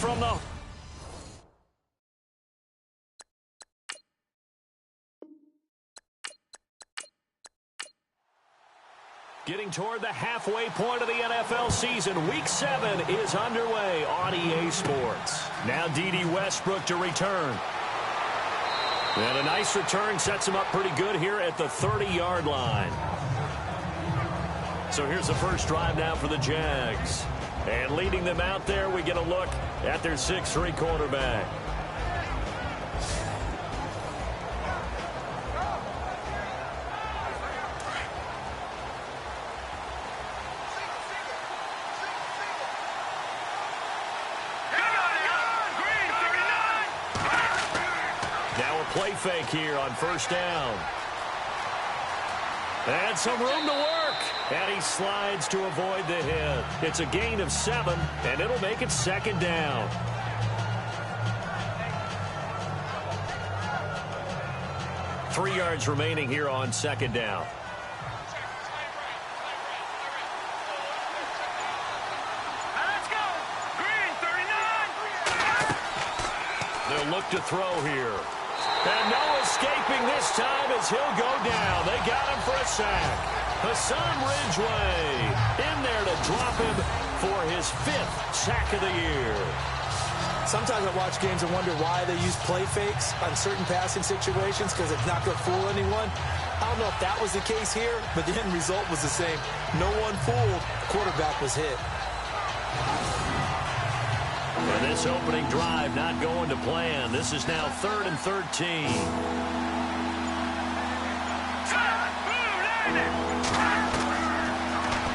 from the... Getting toward the halfway point of the NFL season, Week 7 is underway on EA Sports. Now D.D. Westbrook to return. And a nice return sets him up pretty good here at the 30-yard line. So here's the first drive now for the Jags. And leading them out there, we get a look at their 6'3" quarterback. Play fake here on first down. And some room to work. And he slides to avoid the hit. It's a gain of 7, and it'll make it second down. Three yards remaining here on second down. Let's go. Green, 39. They'll look to throw here. And no escaping this time as he'll go down. They got him for a sack. Hassan Ridgeway in there to drop him for his 5th sack of the year. Sometimes I watch games and wonder why they use play fakes on certain passing situations because it's not going to fool anyone. I don't know if that was the case here, but the end result was the same. No one fooled. The quarterback was hit. And this opening drive not going to plan. This is now 3rd and 13.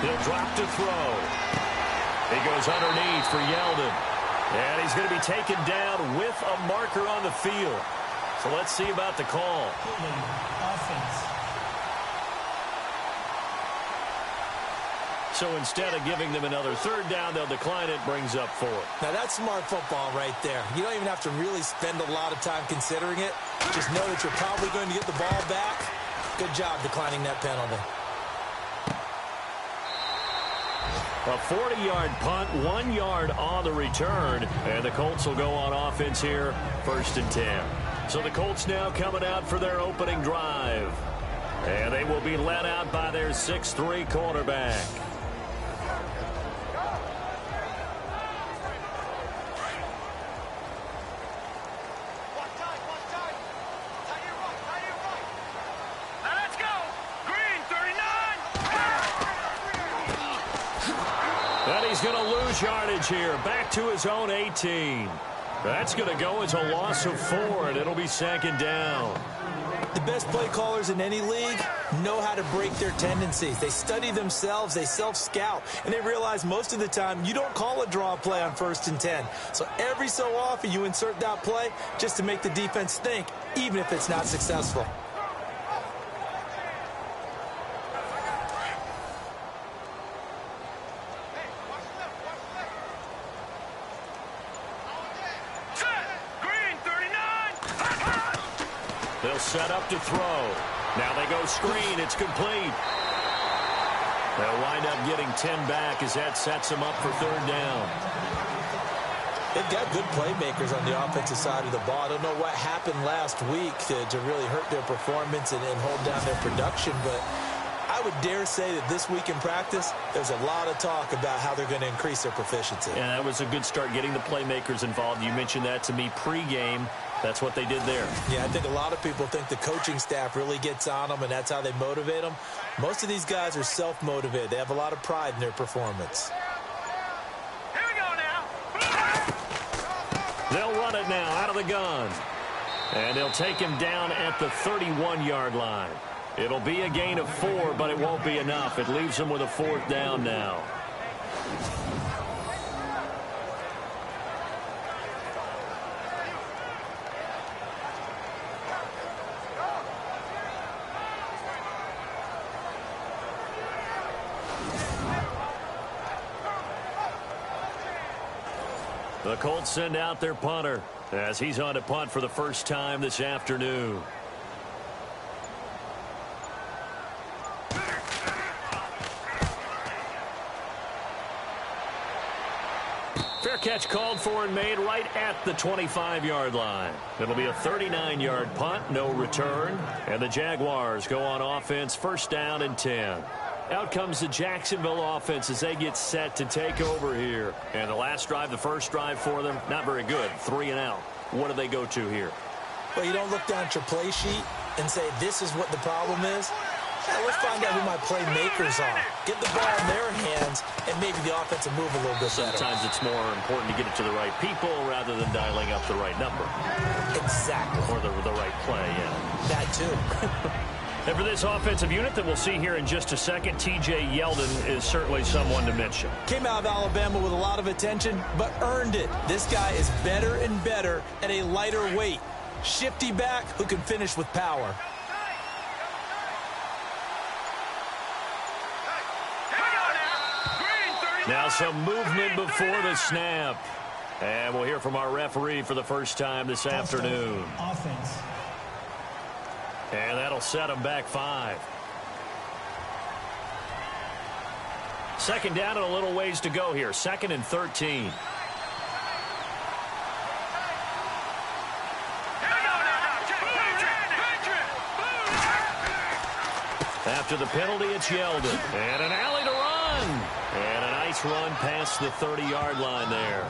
He'll drop to throw. He goes underneath for Yeldon. And he's going to be taken down with a marker on the field. So let's see about the call. Offense. So instead of giving them another 3rd down, they'll decline it, brings up 4. Now, that's smart football right there. You don't even have to really spend a lot of time considering it. Just know that you're probably going to get the ball back. Good job declining that penalty. A 40-yard punt, 1 yard on the return. And the Colts will go on offense here, 1st and 10. So the Colts now coming out for their opening drive. And they will be led out by their 6'3" quarterback. He's going to lose yardage here. Back to his own 18. That's going to go as a loss of 4, and it'll be 2nd down. The best play callers in any league know how to break their tendencies. They study themselves, they self-scout, and they realize most of the time you don't call a draw play on 1st and 10. So every so often you insert that play just to make the defense think, even if it's not successful. They'll set up to throw. Now they go screen. It's complete. They'll wind up getting 10 back as that sets them up for 3rd down. They've got good playmakers on the offensive side of the ball. I don't know what happened last week to really hurt their performance and hold down their production, but I would dare say that this week in practice, there's a lot of talk about how they're going to increase their proficiency. Yeah, that was a good start, getting the playmakers involved. You mentioned that to me pregame. That's what they did there. Yeah, I think a lot of people think the coaching staff really gets on them, and that's how they motivate them. Most of these guys are self-motivated. They have a lot of pride in their performance. Here we go now. They'll run it now out of the gun. And they'll take him down at the 31-yard line. It'll be a gain of 4, but it won't be enough. It leaves them with a 4th down now. The Colts send out their punter as he's on to punt for the first time this afternoon. Fair catch called for and made right at the 25-yard line. It'll be a 39-yard punt, no return. And the Jaguars go on offense, first down and 10. Out comes the Jacksonville offense as they get set to take over here. And the last drive, the first drive for them, not very good. 3 and out. What do they go to here? Well, you don't look down at your play sheet and say, this is what the problem is. Now, let's find out who my playmakers are. Get the ball in their hands, and maybe the offense will move a little bit better. Sometimes it's more important to get it to the right people rather than dialing up the right number. Exactly. Or the right play, yeah. That, too. And for this offensive unit that we'll see here in just a second, T.J. Yeldon is certainly someone to mention. Came out of Alabama with a lot of attention, but earned it. This guy is better and better at a lighter weight. Shifty back who can finish with power. Now some movement before the snap. And we'll hear from our referee for the first time this afternoon. Offense. And that'll set them back 5. Second down and a little ways to go here. 2nd and 13. After the penalty, it's Yeldon. And an alley to run. And a nice run past the 30-yard line there.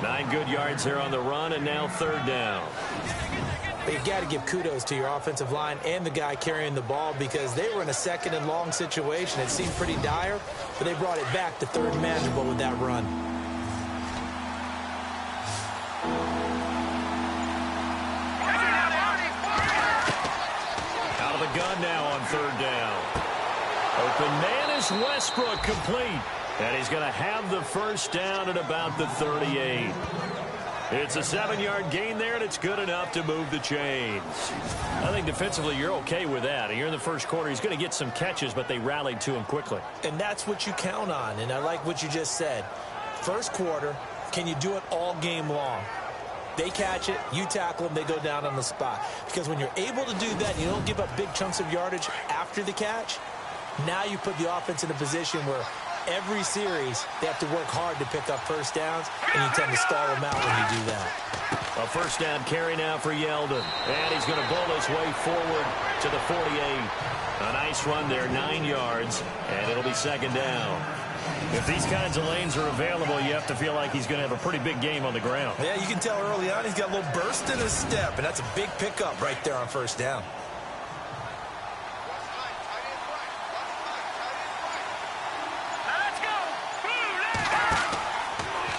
9 good yards there on the run, and now 3rd down. But you've got to give kudos to your offensive line and the guy carrying the ball because they were in a 2nd and long situation. It seemed pretty dire, but they brought it back to 3rd and manageable with that run. Out of the gun now on 3rd down. Open man is Westbrook, complete. And he's going to have the first down at about the 38. It's a 7-yard gain there, and it's good enough to move the chains. I think defensively you're okay with that. Here in the first quarter, he's going to get some catches, but they rallied to him quickly. And that's what you count on, and I like what you just said. First quarter, can you do it all game long? They catch it, you tackle them, they go down on the spot. Because when you're able to do that, you don't give up big chunks of yardage after the catch. Now you put the offense in a position where every series they have to work hard to pick up first downs, and you tend to stall them out when you do that. A first down carry now for Yeldon. And he's going to bowl his way forward to the 48. A nice run there, 9 yards, and it'll be 2nd down. If these kinds of lanes are available, you have to feel like he's going to have a pretty big game on the ground. Yeah, you can tell early on he's got a little burst in his step, and that's a big pickup right there on first down.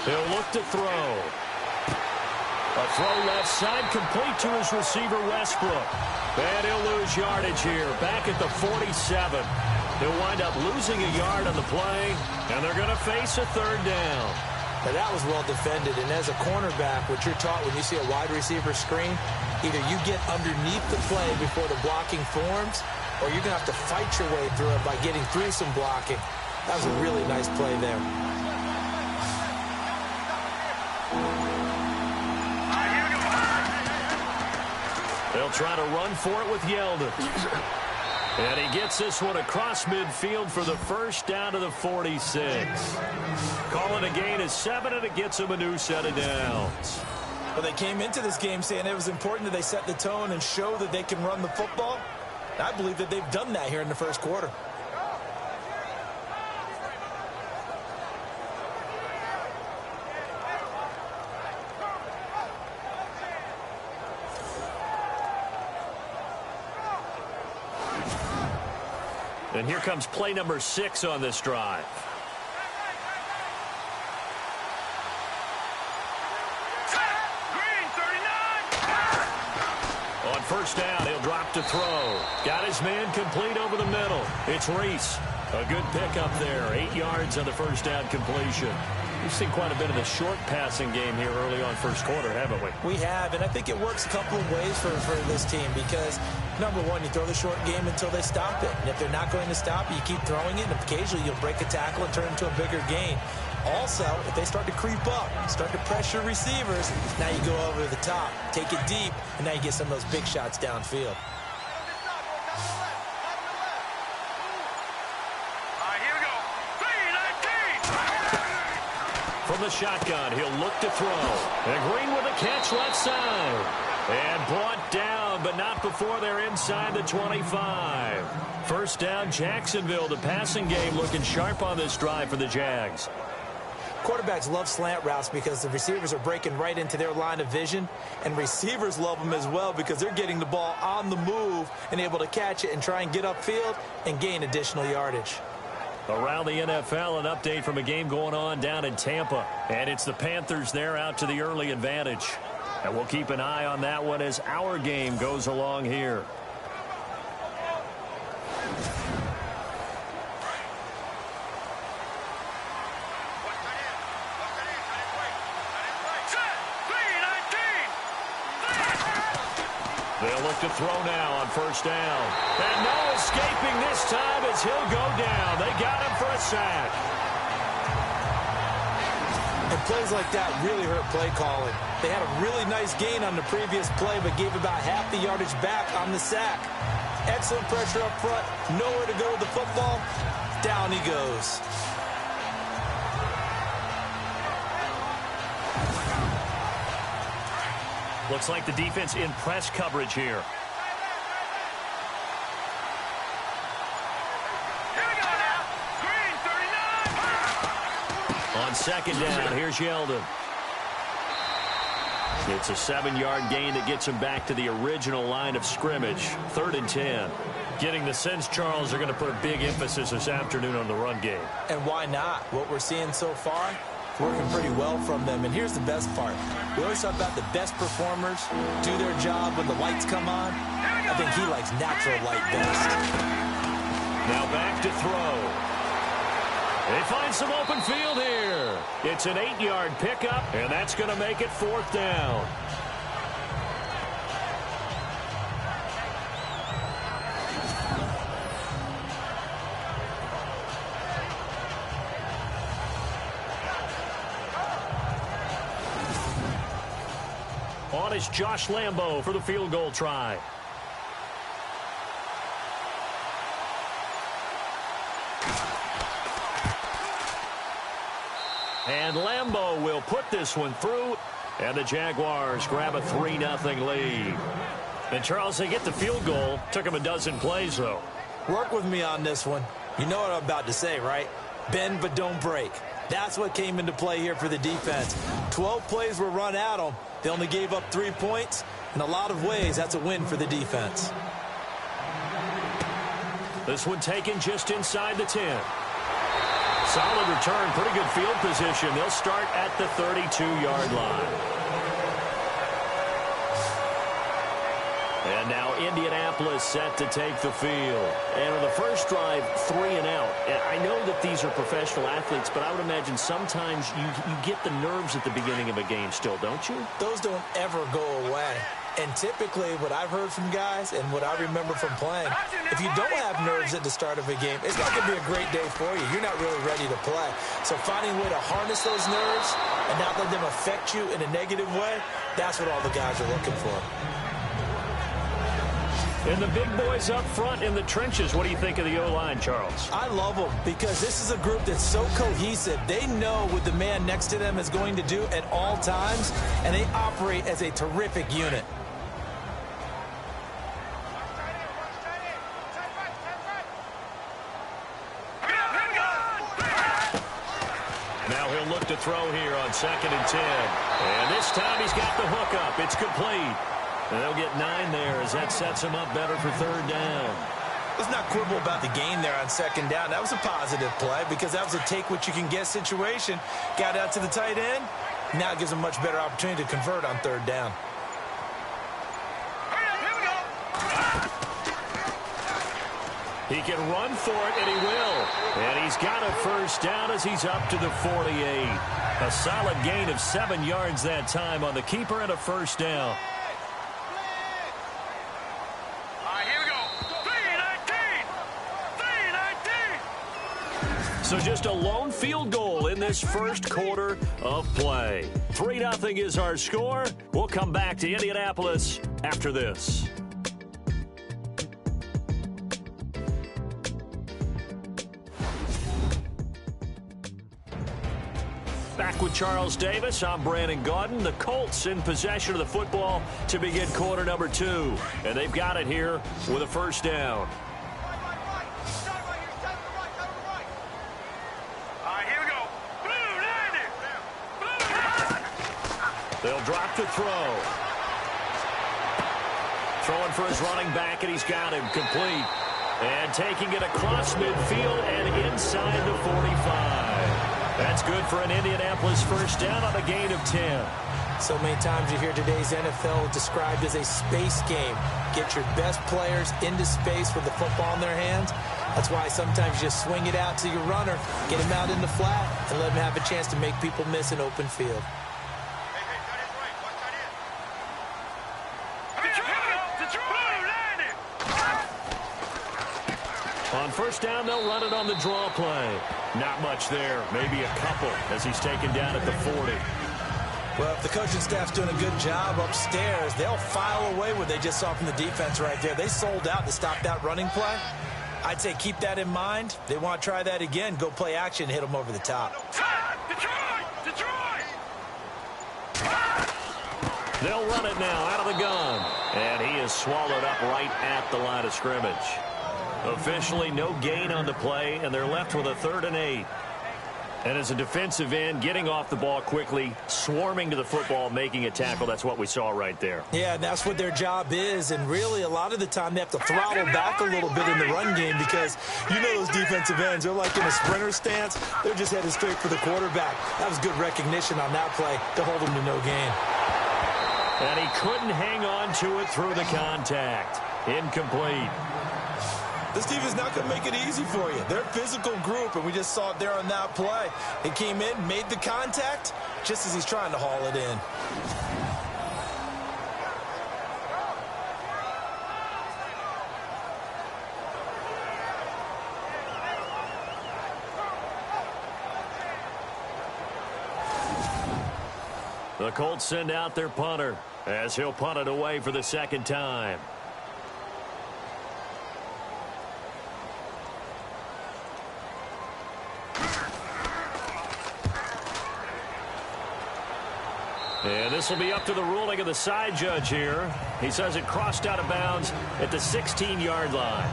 He'll look to throw. A throw left side, complete to his receiver, Westbrook. And he'll lose yardage here, back at the 47. He'll wind up losing a yard on the play, and they're going to face a 3rd down. Now, that was well defended, and as a cornerback, what you're taught when you see a wide receiver screen, either you get underneath the play before the blocking forms, or you're going to have to fight your way through it by getting through some blocking. That was a really nice play there. They'll try to run for it with Yeldon. And he gets this one across midfield for the first down to the 46. Calling a gain of 7, and it gets him a new set of downs. Well, they came into this game saying it was important that they set the tone and show that they can run the football. I believe that they've done that here in the first quarter. And here comes play number 6 on this drive. On first down, he'll drop to throw. Got his man complete over the middle. It's Reese. A good pickup there. 8 yards on the first down completion. We've seen quite a bit of the short passing game here early on first quarter, haven't we? We have, and I think it works a couple of ways for this team because, number one, you throw the short game until they stop it. And if they're not going to stop it, you keep throwing it, and occasionally you'll break a tackle and turn it into a bigger gain. Also, if they start to creep up, start to pressure receivers, now you go over the top, take it deep, and now you get some of those big shots downfield. From the shotgun, he'll look to throw. And Green with a catch left side. And brought down, but not before they're inside the 25. First down, Jacksonville. The passing game looking sharp on this drive for the Jags. Quarterbacks love slant routes because the receivers are breaking right into their line of vision, and receivers love them as well because they're getting the ball on the move and able to catch it and try and get upfield and gain additional yardage. Around the NFL, an update from a game going on down in Tampa, and it's the Panthers there out to the early advantage. And we'll keep an eye on that one as our game goes along here. They'll look to throw now on first down. And no escaping this time as he'll go down. They got him for a sack. And plays like that really hurt play calling. They had a really nice gain on the previous play, but gave about half the yardage back on the sack. Excellent pressure up front. Nowhere to go with the football. Down he goes. Looks like the defense in press coverage here. Here we go now. Green, 39. On second down, here's Yeldon. It's a 7-yard gain that gets him back to the original line of scrimmage. 3rd and 10. Getting the sense, Charles, are going to put a big emphasis this afternoon on the run game. And why not? What we're seeing so far, working pretty well from them. And here's the best part. We always talk about the best performers do their job when the lights come on. I think he likes natural light best. Now back to throw. They find some open field here. It's an 8-yard pickup, and that's going to make it 4th down. On is Josh Lambo for the field goal try. And Lambo will put this one through, and the Jaguars grab a 3-0 lead. And, Charles, they get the field goal. Took them a dozen plays, though. Work with me on this one. You know what I'm about to say, right? Bend but don't break. That's what came into play here for the defense. 12 plays were run at them. They only gave up 3 points. In a lot of ways, that's a win for the defense. This one taken just inside the 10. Solid return, pretty good field position. They'll start at the 32-yard line. And now Indianapolis set to take the field. And on the first drive, 3 and out. And I know that these are professional athletes, but I would imagine sometimes you get the nerves at the beginning of a game still, don't you? Those don't ever go away. And typically what I've heard from guys and what I remember from playing, if you don't have nerves at the start of a game, it's not going to be a great day for you. You're not really ready to play. So finding a way to harness those nerves and not let them affect you in a negative way, that's what all the guys are looking for. And the big boys up front in the trenches, what do you think of the O-line, Charles? I love them because this is a group that's so cohesive. They know what the man next to them is going to do at all times, and they operate as a terrific unit. Now he'll look to throw here on 2nd and 10. And this time he's got the hook up. It's complete. And they'll get 9 there as that sets him up better for 3rd down. Let's not quibble about the gain there on 2nd down. That was a positive play because that was a take-what-you-can-get situation. Got out to the tight end. Now it gives him a much better opportunity to convert on 3rd down. He can run for it, and he will. And he's got a first down as he's up to the 48. A solid gain of 7 yards that time on the keeper and a first down. So just a lone field goal in this first quarter of play. 3-0 is our score. We'll come back to Indianapolis after this. Back with Charles Davis, I'm Brandon Gaudin. The Colts in possession of the football to begin quarter number 2. And they've got it here with a first down. Here we go. Blue, land it. They'll drop to throw. Throwing for his running back, and he's got him complete. And taking it across midfield and inside the 45. That's good for an Indianapolis first down on a gain of 10. So many times you hear today's NFL described as a space game. Get your best players into space with the football in their hands. That's why sometimes you just swing it out to your runner, get him out in the flat, and let him have a chance to make people miss an open field. On first down, they'll run it on the draw play. Not much there, maybe a couple as he's taken down at the 40. Well, if the coaching staff's doing a good job upstairs, they'll file away what they just saw from the defense right there. They sold out to stop that running play. I'd say keep that in mind. They want to try that again. Go play action, hit them over the top. They'll run it now out of the gun. And he is swallowed up right at the line of scrimmage. Officially no gain on the play, and they're left with a 3rd and 8. And as a defensive end, getting off the ball quickly, swarming to the football, making a tackle, that's what we saw right there. Yeah, that's what their job is, and really a lot of the time they have to throttle back a little bit in the run game because you know those defensive ends, they're like in a sprinter stance. They're just headed straight for the quarterback. That was good recognition on that play to hold them to no gain. And he couldn't hang on to it through the contact. Incomplete. This defense is not going to make it easy for you. They're a physical group, and we just saw it there on that play. He came in, made the contact, just as he's trying to haul it in. The Colts send out their punter as he'll punt it away for the 2nd time. And this will be up to the ruling of the side judge here. He says it crossed out of bounds at the 16-yard line.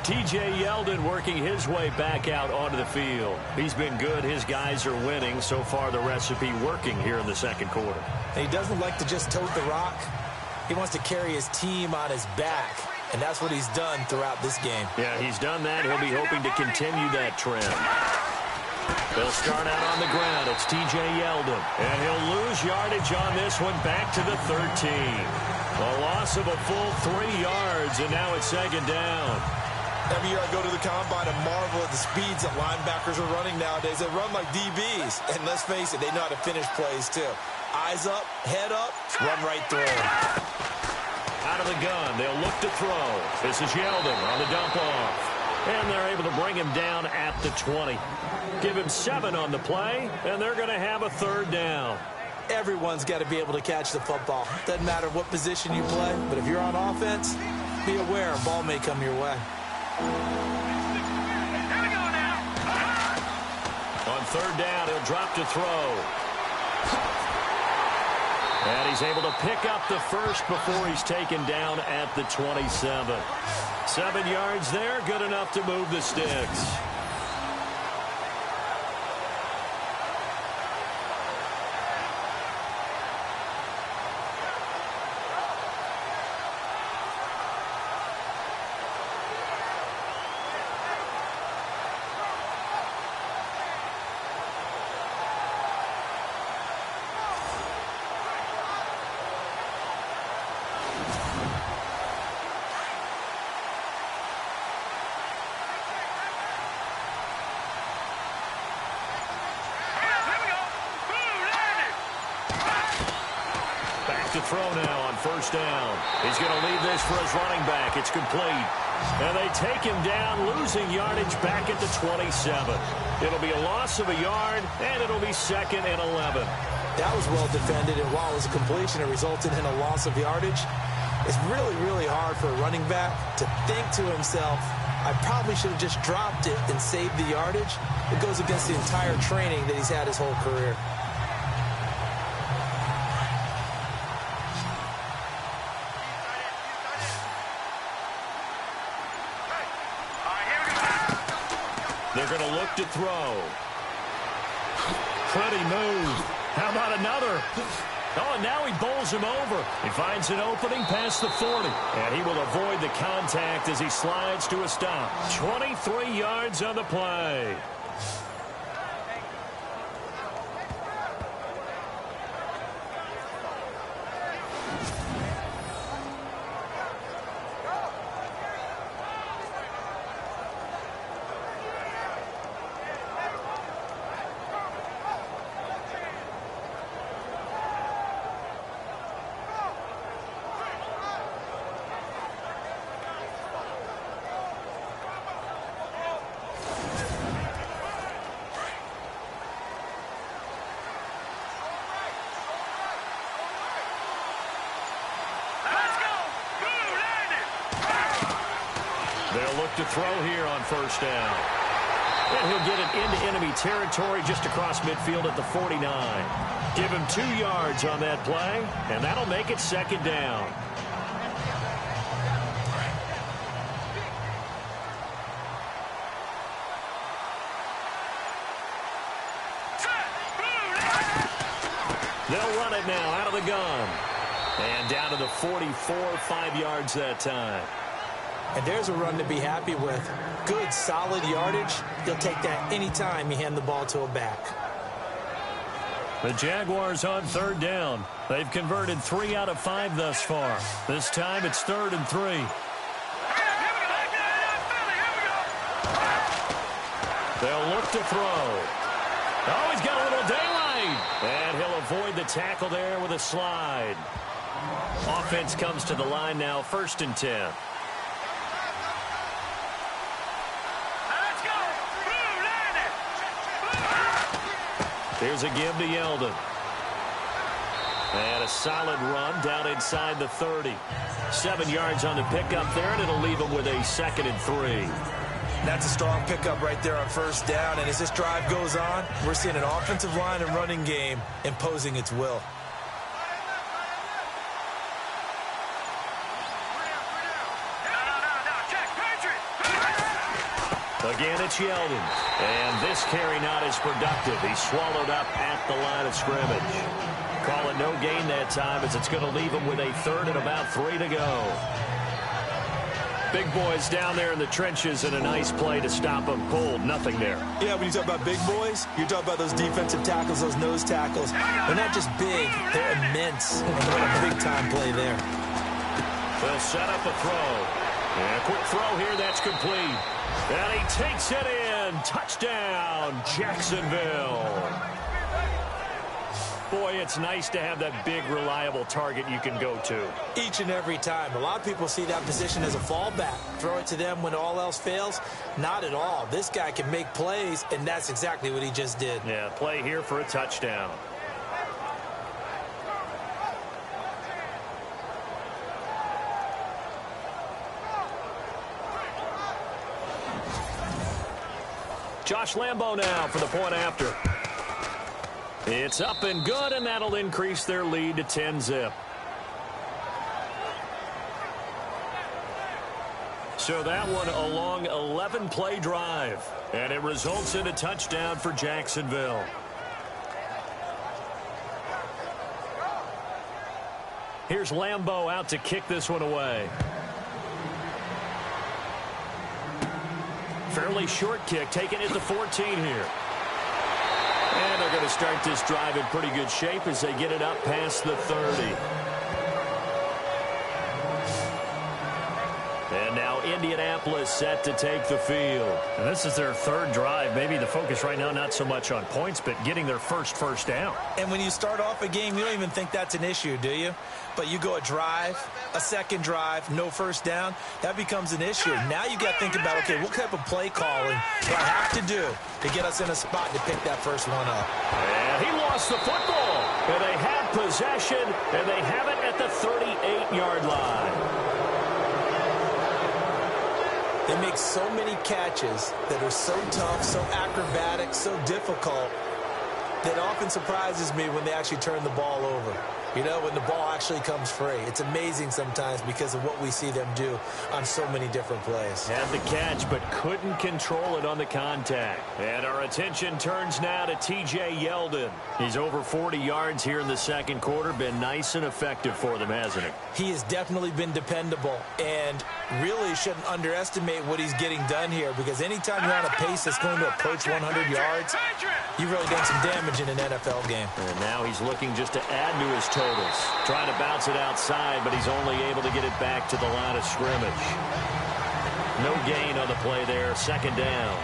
T.J. Yeldon working his way back out onto the field. He's been good. His guys are winning. So far, the recipe working here in the 2nd quarter. He doesn't like to just tote the rock. He wants to carry his team on his back, and that's what he's done throughout this game. Yeah, he's done that. He'll be hoping to continue that trend. They'll start out on the ground. It's T.J. Yeldon. And he'll lose yardage on this one back to the 13. A loss of a full 3 yards, and now it's 2nd down. Every year I go to the combine and marvel at the speeds that linebackers are running nowadays. They run like DBs. And let's face it, they know how to finish plays too. Eyes up, head up, run right through. Out of the gun, they'll look to throw. This is Yeldon on the dump off. And they're able to bring him down at the 20. Give him 7 on the play, and they're going to have a 3rd down. Everyone's got to be able to catch the football. Doesn't matter what position you play, but if you're on offense, be aware a ball may come your way. On 3rd down, he'll drop to throw. And he's able to pick up the first before he's taken down at the 27. 7 yards there, good enough to move the sticks. To throw now on 1st down. He's going to leave this for his running back. It's complete. And they take him down, losing yardage back at the 27. It'll be a loss of a yard, and it'll be 2nd and 11. That was well defended, and while it was a completion, it resulted in a loss of yardage. It's really, really hard for a running back to think to himself, I probably should have just dropped it and saved the yardage. It goes against the entire training that he's had his whole career. They're going to look to throw. Pretty move. How about another? Oh, and now he bowls him over. He finds an opening past the 40. And he will avoid the contact as he slides to a stop. 23 yards on the play. They'll look to throw here on first down. And he'll get it into enemy territory just across midfield at the 49. Give him 2 yards on that play, and that'll make it second down. They'll run it now out of the gun. And down to the 44, 5 yards that time. And there's a run to be happy with. Good, solid yardage. He'll take that anytime you hand the ball to a back. The Jaguars on third down. They've converted 3 out of 5 thus far. This time it's 3rd and 3. They'll look to throw. Oh, he's got a little daylight. And he'll avoid the tackle there with a slide. Offense comes to the line now, 1st and 10. Here's a give to Yeldon. And a solid run down inside the 30. 7 yards on the pickup there, and it'll leave him with a 2nd and 3. That's a strong pickup right there on first down. And as this drive goes on, we're seeing an offensive line and running game imposing its will. Again, it's Yeldon. And this carry not as productive. He's swallowed up at the line of scrimmage. Calling no gain that time as it's going to leave him with a 3rd and about 3 to go. Big boys down there in the trenches and a nice play to stop them cold. Nothing there. Yeah, when you talk about big boys, you're talking about those defensive tackles, those nose tackles. They're not just big, they're immense. And what a big-time play there. They'll set up a throw. And a quick throw here, that's complete. And he takes it in. Touchdown, Jacksonville. Boy, it's nice to have that big, reliable target you can go to. Each and every time. A lot of people see that position as a fallback. Throw it to them when all else fails. Not at all. This guy can make plays, and that's exactly what he just did. Yeah, play here for a touchdown. Josh Lambo now for the point after. It's up and good, and that'll increase their lead to 10-zip. So that one a long 11-play drive, and it results in a touchdown for Jacksonville. Here's Lambo out to kick this one away. Fairly short kick, taken at the 14 here. And they're going to start this drive in pretty good shape as they get it up past the 30. And now Indianapolis set to take the field. And this is their 3rd drive. Maybe the focus right now not so much on points, but getting their first down. And when you start off a game, you don't even think that's an issue, do you? But you go a drive, a second drive, no first down, that becomes an issue. Now you got to think about, okay, what type of play calling do I have to do to get us in a spot to pick that first one up? And he lost the football. And they have possession, and they have it at the 38-yard line. They make so many catches that are so tough, so acrobatic, so difficult, that often surprises me when they actually turn the ball over. You know, when the ball actually comes free. It's amazing sometimes because of what we see them do on so many different plays. Had the catch, but couldn't control it on the contact. And our attention turns now to T.J. Yeldon. He's over 40 yards here in the second quarter. Been nice and effective for them, hasn't he? He has definitely been dependable, and really shouldn't underestimate what he's getting done here, because anytime you're on a pace that's going to approach 100 yards, you've really done some damage in an NFL game. And now he's looking just to add to his totals. Trying to bounce it outside, but he's only able to get it back to the line of scrimmage. No gain on the play there. Second down.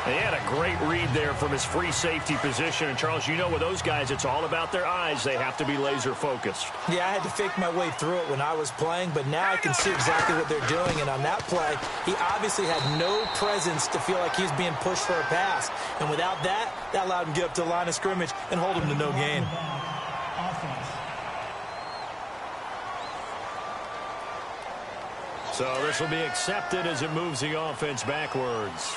And he had a great read there from his free safety position. And, Charles, you know with those guys, it's all about their eyes. They have to be laser focused. Yeah, I had to fake my way through it when I was playing, but now I can see exactly what they're doing. And on that play, he obviously had no presence to feel like he was being pushed for a pass. And without that, that allowed him to get up to the line of scrimmage and hold him to no gain. So this will be accepted as it moves the offense backwards.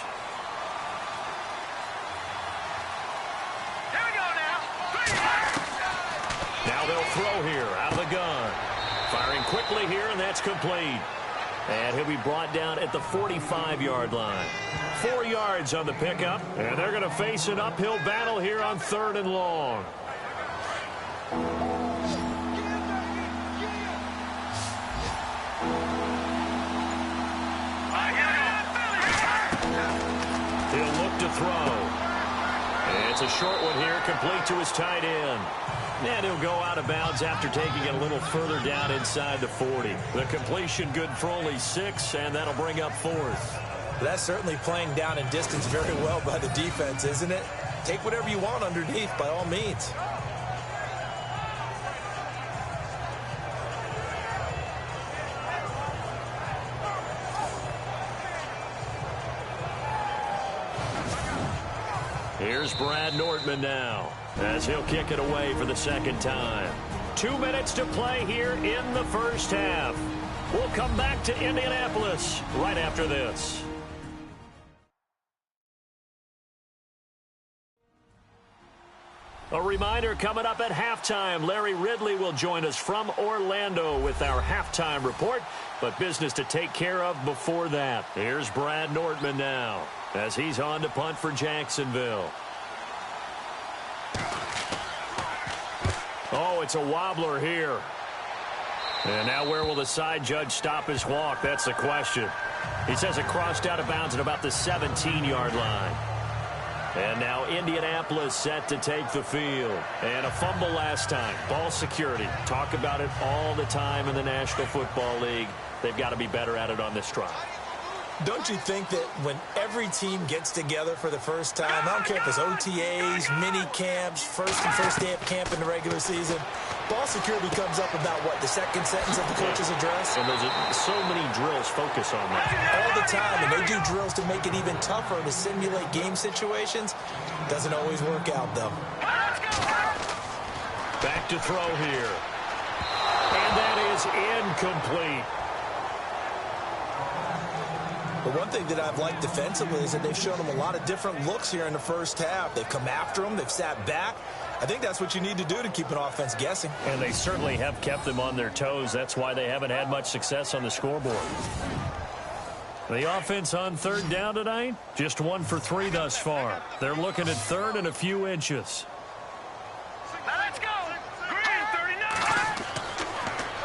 Now they'll throw here out of the gun. Firing quickly here, and that's complete. And he'll be brought down at the 45-yard line. 4 yards on the pickup, and they're going to face an uphill battle here on 3rd and long. He'll look to throw. It's a short one here, complete to his tight end. And he'll go out of bounds after taking it a little further down inside the 40. The completion good for only 6, and that'll bring up 4th. That's certainly playing down in distance very well by the defense, isn't it? Take whatever you want underneath, by all means. Here's Brad Nordman now, as he'll kick it away for the second time. 2 minutes to play here in the first half. We'll come back to Indianapolis right after this. A reminder coming up at halftime, Larry Ridley will join us from Orlando with our halftime report, but business to take care of before that. Here's Brad Nordman now, as he's on to punt for Jacksonville. Oh, it's a wobbler here. And now where will the side judge stop his walk? That's the question. He says it crossed out of bounds at about the 17-yard line. And now Indianapolis set to take the field. And a fumble last time. Ball security. Talk about it all the time in the National Football League. They've got to be better at it on this drive. Don't you think that when every team gets together for the first time, I don't care if it's OTAs, mini camps, first day of camp in the regular season, ball security comes up about, what, the second sentence of the coach's address? And there's so many drills focus on that. All the time, and they do drills to make it even tougher to simulate game situations. Doesn't always work out, though. Back to throw here. And that is incomplete. But one thing that I've liked defensively is that they've shown them a lot of different looks here in the first half. They've come after them. They've sat back. I think that's what you need to do to keep an offense guessing. And they certainly have kept them on their toes. That's why they haven't had much success on the scoreboard. The offense on 3rd down tonight, just 1 for 3 thus far. They're looking at 3rd and a few inches. Let's go. Green 39.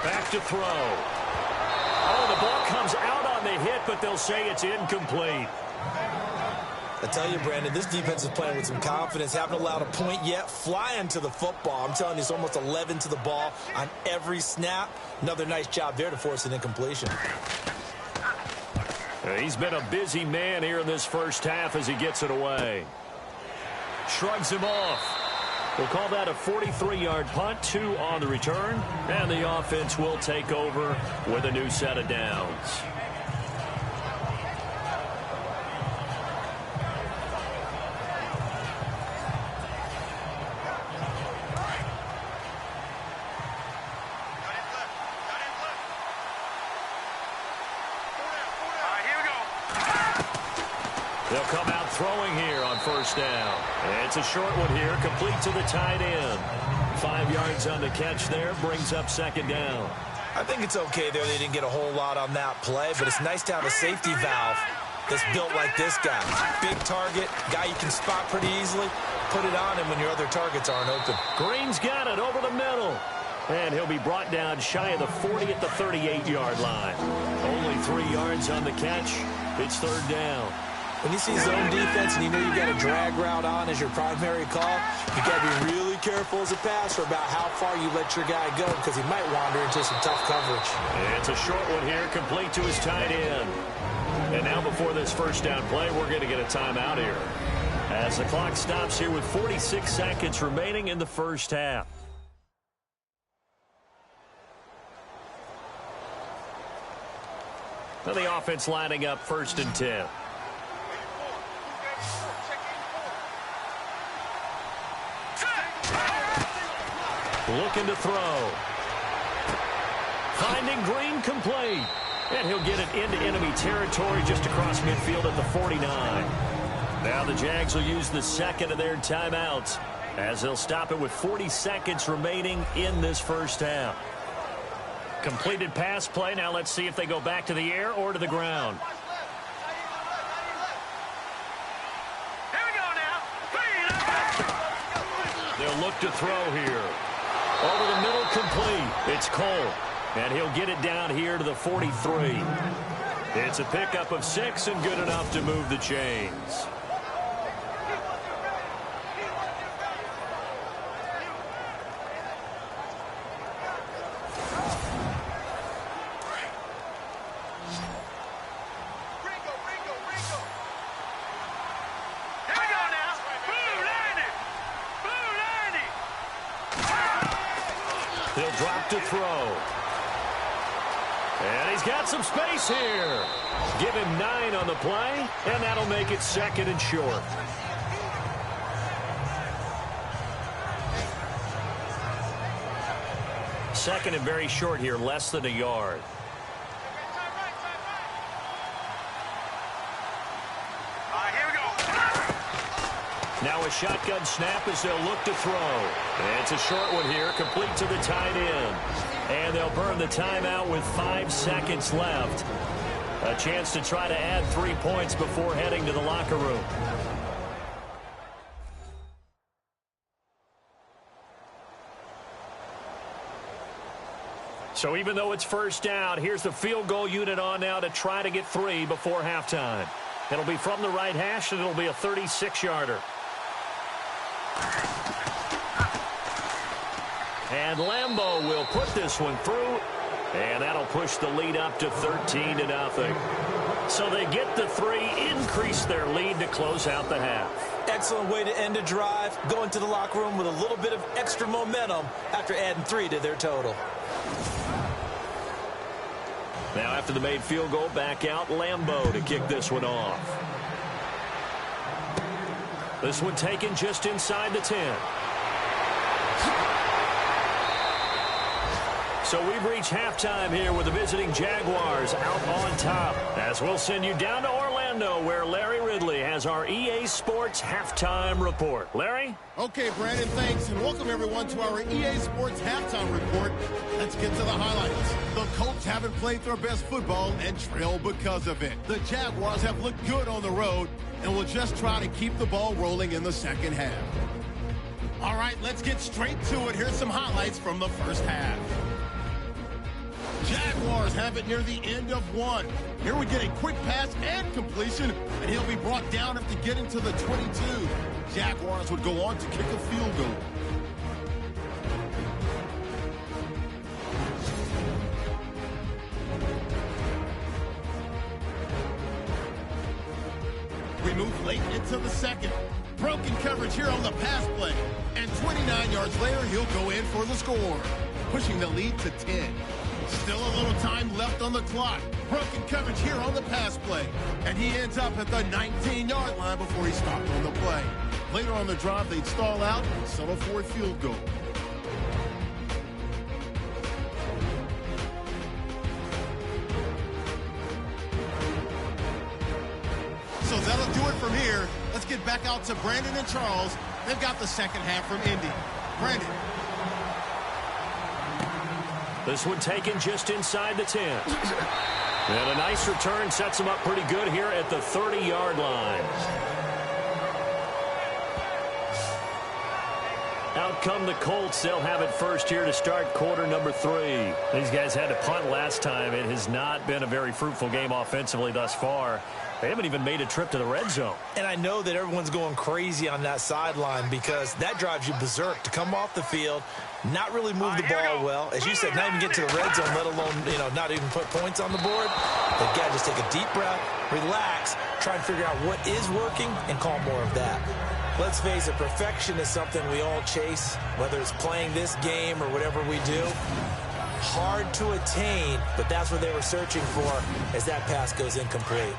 Back to throw. Oh, the ball comes out on the hit, but they'll say it's incomplete. I tell you, Brandon, this defense is playing with some confidence. Haven't allowed a point yet. Flying to the football. I'm telling you, it's almost 11 to the ball on every snap. Another nice job there to force an incompletion. He's been a busy man here in this first half as he gets it away. Shrugs him off. We'll call that a 43-yard punt, 2 on the return. And the offense will take over with a new set of downs. All right, here we go. They'll come out throwing here on first down. It's a short one here, complete to the tight end. 5 yards on the catch there, brings up second down. I think it's okay there. They didn't get a whole lot on that play, but it's nice to have a safety valve that's built like this guy. Big target, guy you can spot pretty easily. Put it on him when your other targets aren't open. Green's got it over the middle. And he'll be brought down shy of the 40 at the 38-yard line. Only 3 yards on the catch. It's third down. When you see zone defense and you know you've got a drag route on as your primary call, you got to be really careful as a passer about how far you let your guy go because he might wander into some tough coverage. It's a short one here, complete to his tight end. And now before this first down play, we're going to get a timeout here. As the clock stops here with 46 seconds remaining in the first half. Now the offense lining up first and 10. Looking to throw. Finding Green complete. And he'll get it into enemy territory just across midfield at the 49. Now the Jags will use the second of their timeouts as they'll stop it with 40 seconds remaining in this first half. Completed pass play. Now let's see if they go back to the air or to the ground. Here we go now. They'll look to throw here. Over the middle, complete. It's Cole. And he'll get it down here to the 43. It's a pickup of 6 and good enough to move the chains. He'll drop to throw. And he's got some space here. Give him 9 on the play, and that'll make it second and short. Second and very short here, less than a yard. Now a shotgun snap as they'll look to throw. It's a short one here, complete to the tight end. And they'll burn the timeout with 5 seconds left. A chance to try to add 3 points before heading to the locker room. So even though it's first down, here's the field goal unit on now to try to get 3 before halftime. It'll be from the right hash, and it'll be a 36-yarder. And Lambeau will put this one through, and that'll push the lead up to 13-0. So they get the 3, increase their lead to close out the half. Excellent way to end a drive, going to the locker room with a little bit of extra momentum after adding 3 to their total. Now after the made field goal, back out Lambeau to kick this one off. This one taken just inside the 10. So we've reached halftime here with the visiting Jaguars out on top. As we'll send you down to Orlando where Larry Ridley has our EA Sports Halftime Report. Larry? Okay, Brandon, thanks, and welcome everyone to our EA Sports Halftime Report. Let's get to the highlights. The Colts haven't played their best football and trail because of it. The Jaguars have looked good on the road and will just try to keep the ball rolling in the second half. All right, let's get straight to it. Here's some highlights from the first half. Jaguars have it near the end of 1. Here we get a quick pass and completion, and he'll be brought down after getting to the 22. Jaguars would go on to kick a field goal. We move late into the second. Broken coverage here on the pass play. And 29 yards later, he'll go in for the score, pushing the lead to 10. Still a little time left on the clock. Broken coverage here on the pass play. And he ends up at the 19-yard line before he stopped on the play. Later on the drive, they'd stall out and settle for a field goal. So that'll do it for me. to Brandon and Charles. They've got the second half from Indy. Brandon. This one taken just inside the 10. And a nice return sets them up pretty good here at the 30-yard line. Out come the Colts. They'll have it first here to start quarter number 3. These guys had to punt last time. It has not been a very fruitful game offensively thus far. They haven't even made a trip to the red zone. And I know that everyone's going crazy on that sideline because that drives you berserk to come off the field, not really move the ball well. As you said, not even get to the red zone, let alone, not even put points on the board. They've got to just take a deep breath, relax, try and figure out what is working, and call more of that. Let's face it, perfection is something we all chase, whether it's playing this game or whatever we do. Hard to attain, but that's what they were searching for as that pass goes incomplete.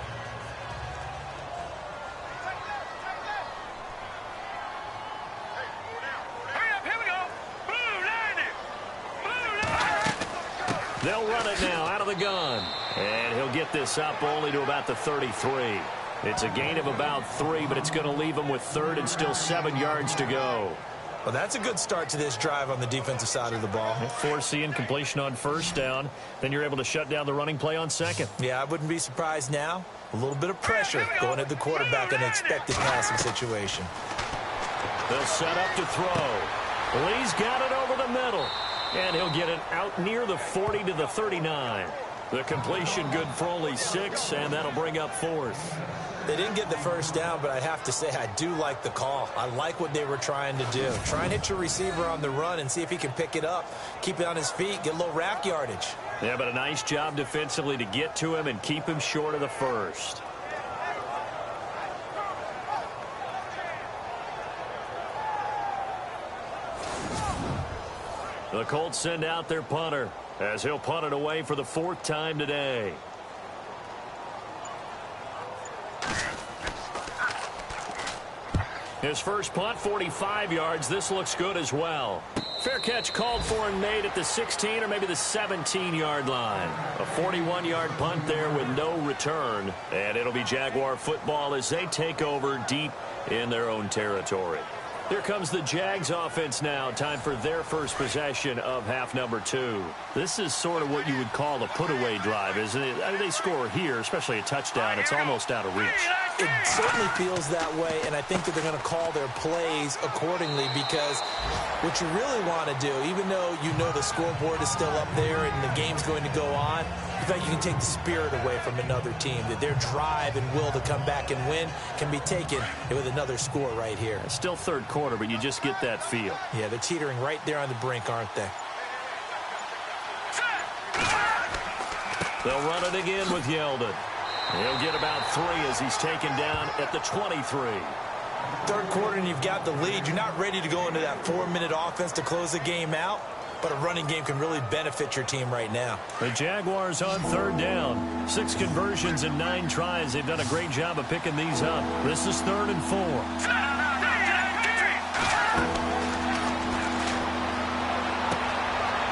They'll run it now out of the gun. And he'll get this up only to about the 33. It's a gain of about 3, but it's going to leave him with 3rd and still 7 yards to go. Well, that's a good start to this drive on the defensive side of the ball. Forcing completion on first down. Then you're able to shut down the running play on second. Yeah, I wouldn't be surprised now. A little bit of pressure going at the quarterback in an expected passing situation. They'll set up to throw. Lee's got it over the middle. And he'll get it out near the 40 to the 39. The completion good for only 6, and that'll bring up 4th. They didn't get the first down, but I have to say I do like the call. I like what they were trying to do. Try and hit your receiver on the run and see if he can pick it up, keep it on his feet, get a little rack yardage. Yeah, but a nice job defensively to get to him and keep him short of the first. The Colts send out their punter as he'll punt it away for the 4th time today. His first punt, 45 yards. This looks good as well. Fair catch called for and made at the 16 or maybe the 17-yard line. A 41-yard punt there with no return. And it'll be Jaguar football as they take over deep in their own territory. Here comes the Jags offense now. Time for their first possession of half number 2. This is sort of what you would call a put-away drive, isn't it? I mean, they score here, especially a touchdown. It's almost out of reach. It certainly feels that way, and I think that they're going to call their plays accordingly because what you really want to do, even though you know the scoreboard is still up there and the game's going to go on, in fact, you can take the spirit away from another team, that their drive and will to come back and win can be taken with another score right here. It's still third quarter, but you just get that feel. Yeah, they're teetering right there on the brink, aren't they? They'll run it again with Yeldon. He'll get about 3 as he's taken down at the 23. Third quarter and you've got the lead. You're not ready to go into that 4-minute offense to close the game out, but a running game can really benefit your team right now. The Jaguars on 3rd down. 6 conversions and 9 tries. They've done a great job of picking these up. This is 3rd and 4.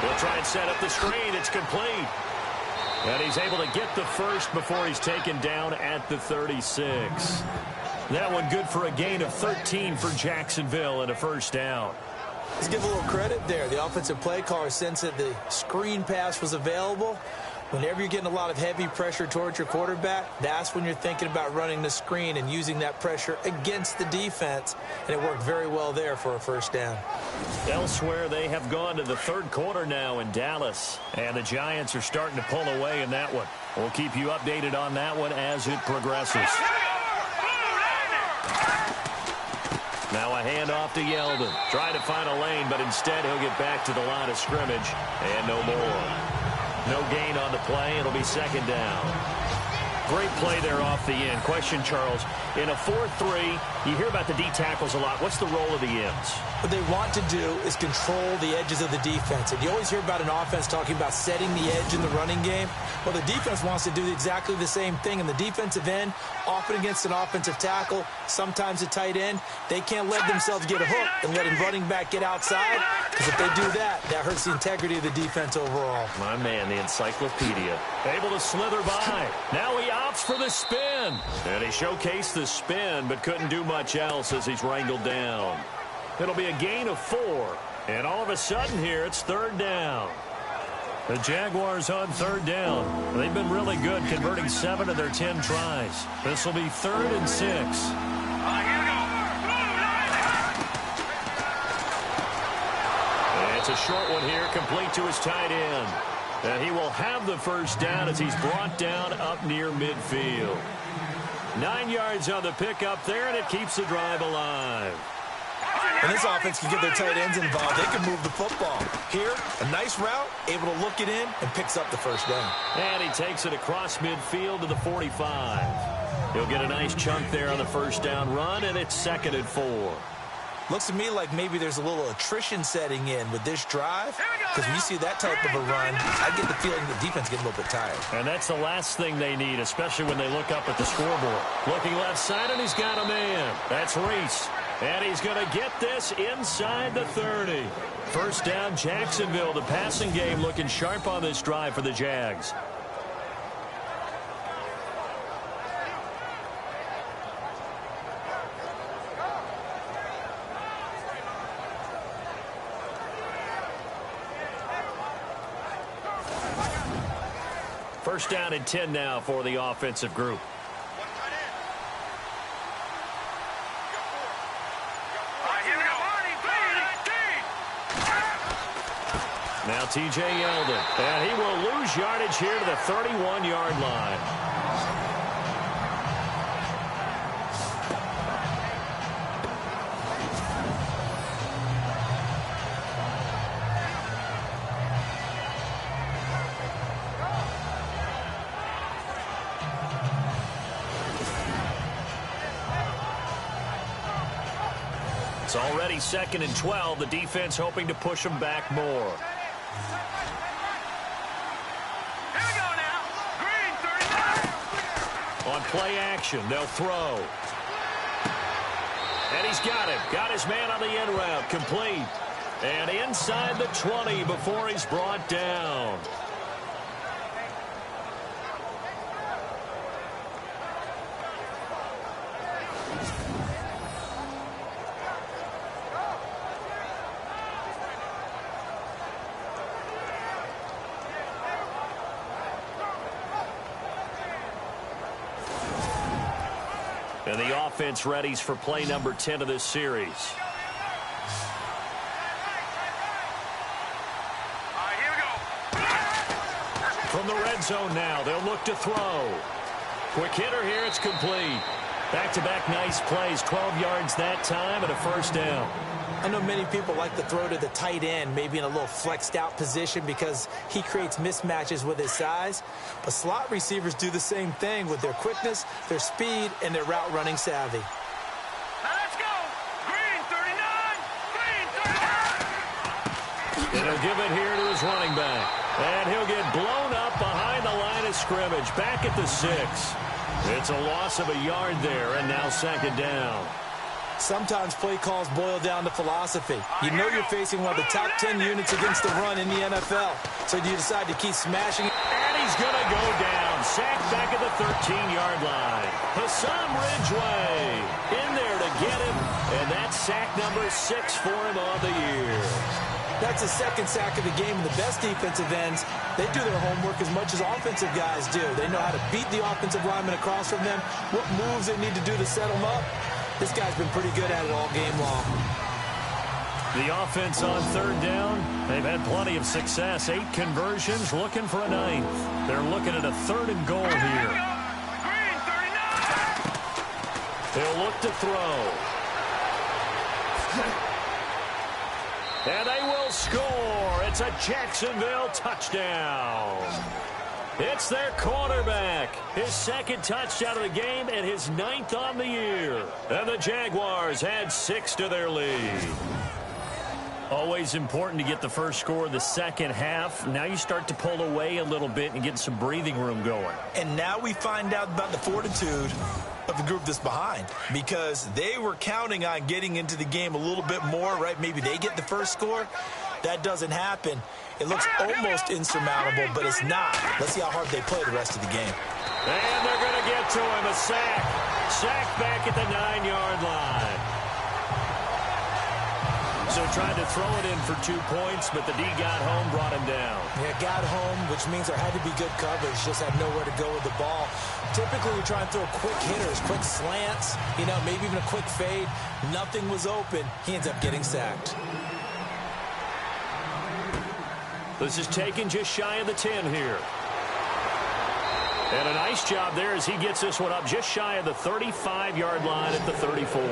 He'll try and set up the screen. It's complete. And he's able to get the first before he's taken down at the 36. That one good for a gain of 13 for Jacksonville and a first down. Let's give a little credit there. The offensive play caller sensed that the screen pass was available. Whenever you're getting a lot of heavy pressure towards your quarterback, that's when you're thinking about running the screen and using that pressure against the defense. And it worked very well there for a first down. Elsewhere, they have gone to the 3rd quarter now in Dallas. And the Giants are starting to pull away in that one. We'll keep you updated on that one as it progresses. Now a handoff to Yeldon. Trying to find a lane, but instead he'll get back to the line of scrimmage. And no more. No gain on the play. It'll be 2nd down. Great play there off the end. Question, Charles. In a 4-3, you hear about the D tackles a lot. What's the role of the ends? What they want to do is control the edges of the defense. And you always hear about an offense talking about setting the edge in the running game. Well, the defense wants to do exactly the same thing. And the defensive end, often against an offensive tackle, sometimes a tight end, they can't let themselves get a hook and let a running back get outside. Because if they do that, that hurts the integrity of the defense overall. My man, the encyclopedia. Able to slither by. Now he opts for the spin. And he showcased the spin, but couldn't do much else as he's wrangled down. It'll be a gain of 4. And all of a sudden here, it's third down. The Jaguars on third down. They've been really good, converting 7 of their 10 tries. This will be 3rd and 6. It's a short one here, complete to his tight end. And he will have the first down as he's brought down up near midfield. 9 yards on the pickup there, and it keeps the drive alive. And this offense can get their tight ends involved. They can move the football. Here, a nice route, able to look it in, and picks up the first down. And he takes it across midfield to the 45. He'll get a nice chunk there on the first down run, and it's 2nd and 4. Looks to me like maybe there's a little attrition setting in with this drive. Because when you see that type of a run, I get the feeling the defense getting a little bit tired. And that's the last thing they need, especially when they look up at the scoreboard. Looking left side, and he's got a man. That's Reese. And he's going to get this inside the 30. First down, Jacksonville. The passing game looking sharp on this drive for the Jags. First down and 10 now for the offensive group. Now T.J. Yeldon, and he will lose yardage here to the 31-yard line. It's already 2nd and 12. The defense hoping to push them back more. On play action, they'll throw. And he's got him. Got his man on the end route. Complete. And inside the 20 before he's brought down. And the offense readies for play number 10 of this series. From the red zone now, they'll look to throw. Quick hitter here, it's complete. Back-to-back nice plays, 12 yards that time and a first down. I know many people like to throw to the tight end, maybe in a little flexed out position because he creates mismatches with his size. But slot receivers do the same thing with their quickness, their speed, and their route running savvy. Let's go! Green 39! Green 39! And he'll give it here to his running back. And he'll get blown up behind the line of scrimmage, back at the 6. It's a loss of a yard there, and now 2nd down. Sometimes play calls boil down to philosophy. You know you're facing one of the top 10 units against the run in the NFL. So do you decide to keep smashing it? And he's going to go down. Sacked back at the 13-yard line. Hassan Ridgeway in there to get him. And that's sack number 6 for him on the year. That's the 2nd sack of the game. And the best defensive ends, they do their homework as much as offensive guys do. They know how to beat the offensive lineman across from them, what moves they need to do to set them up. This guy's been pretty good at it all game long. The offense on 3rd down, they've had plenty of success. 8 conversions, looking for a 9th. They're looking at a 3rd and goal here. Green 39! He'll look to throw. And they will score. It's a Jacksonville touchdown. It's their quarterback. His 2nd touchdown of the game and his 9th on the year. And the Jaguars add 6 to their lead. Always important to get the first score of the second half. Now you start to pull away a little bit and get some breathing room going. And now we find out about the fortitude of the group that's behind, because they were counting on getting into the game a little bit more, right? Maybe they get the first score. that doesn't happen, it looks almost insurmountable, but it's not. Let's see how hard they play the rest of the game. And they're going to get to him. A sack. Sack back at the 9-yard line. So tried to throw it in for 2 points, but the D got home, brought him down. Yeah, got home, which means there had to be good coverage. Just had nowhere to go with the ball. Typically, we try and throw quick hitters, quick slants, maybe even a quick fade. Nothing was open. He ends up getting sacked. This is taken just shy of the 10 here. And a nice job there as he gets this one up just shy of the 35-yard line at the 34.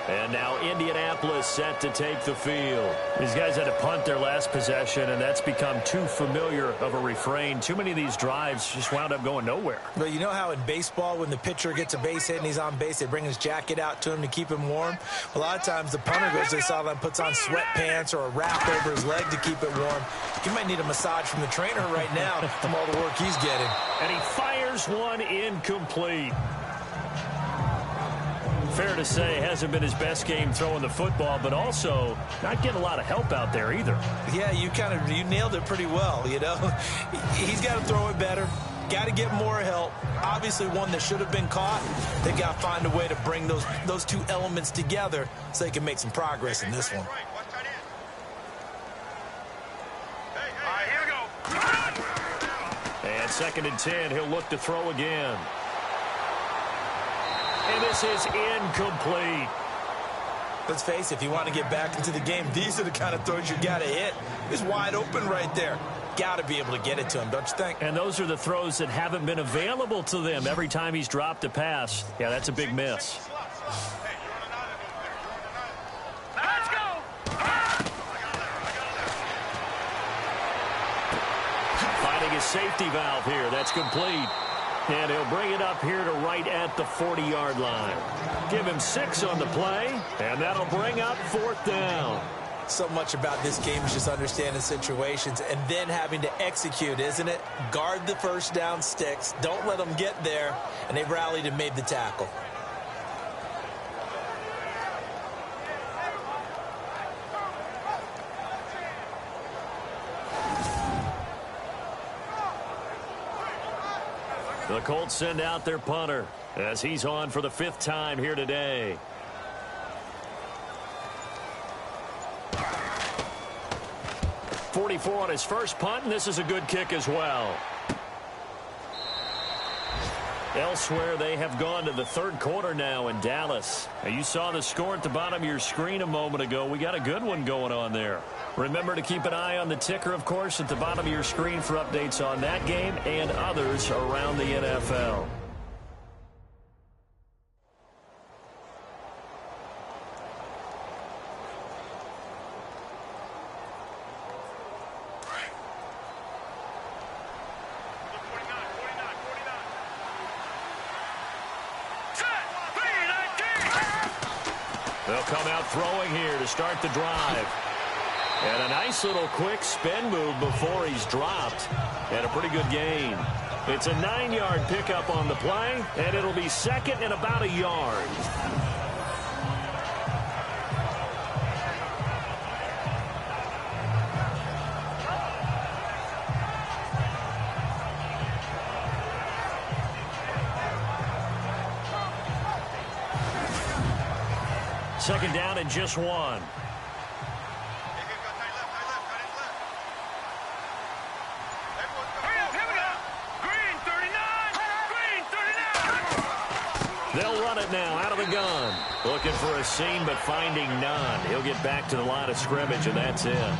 And now Indianapolis set to take the field. These guys had to punt their last possession, and that's become too familiar of a refrain. Too many of these drives just wound up going nowhere. But you know how in baseball, when the pitcher gets a base hit and he's on base, they bring his jacket out to him to keep him warm? A lot of times the punter goes to the sideline, puts on sweatpants or a wrap over his leg to keep it warm. He might need a massage from the trainer right now from all the work he's getting. And he fires one incomplete. Fair to say, hasn't been his best game throwing the football, but also not getting a lot of help out there either. Yeah, you nailed it pretty well, He's got to throw it better. Got to get more help. Obviously, one that should have been caught. They've got to find a way to bring those two elements together so they can make some progress in this one. And 2nd and 10, he'll look to throw again. And this is incomplete. Let's face it, if you want to get back into the game, these are the kind of throws you got to hit. He's wide open right there. Got to be able to get it to him, don't you think? And those are the throws that haven't been available to them every time he's dropped a pass. Yeah, that's a big miss. Let's go! Finding his safety valve here. That's complete. And he'll bring it up here to right at the 40-yard line. Give him 6 on the play, and that'll bring up 4th down. So much about this game is just understanding situations and then having to execute, isn't it? Guard the first down sticks. Don't let them get there. And they rallied and made the tackle. The Colts send out their punter as he's on for the 5th time here today. .44 on his first punt, and this is a good kick as well. Elsewhere, they have gone to the 3rd quarter now in Dallas. Now, you saw the score at the bottom of your screen a moment ago. We got a good one going on there. Remember to keep an eye on the ticker, of course, at the bottom of your screen for updates on that game and others around the NFL. They'll come out throwing here to start the drive. And a nice little quick spin move before he's dropped. And a pretty good gain. It's a 9-yard pickup on the play, and it'll be 2nd and about a yard. Second down and just 1. They'll run it now out of the gun. Looking for a seam, but finding none. He'll get back to the line of scrimmage, and that's it.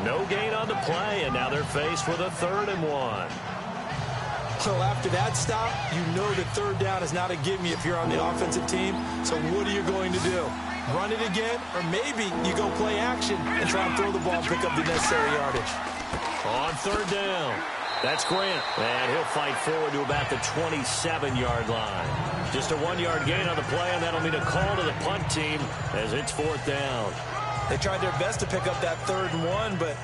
No gain on the play, and now they're faced with a 3rd and 1. So after that stop, you know that 3rd down is not a gimme if you're on the offensive team. So what are you going to do? Run it again? Or maybe you go play action and try and throw the ball and pick up the necessary yardage. On 3rd down. That's Grant. And he'll fight forward to about the 27-yard line. Just a 1-yard gain on the play, and that'll mean a call to the punt team as it's 4th down. They tried their best to pick up that 3rd and 1, but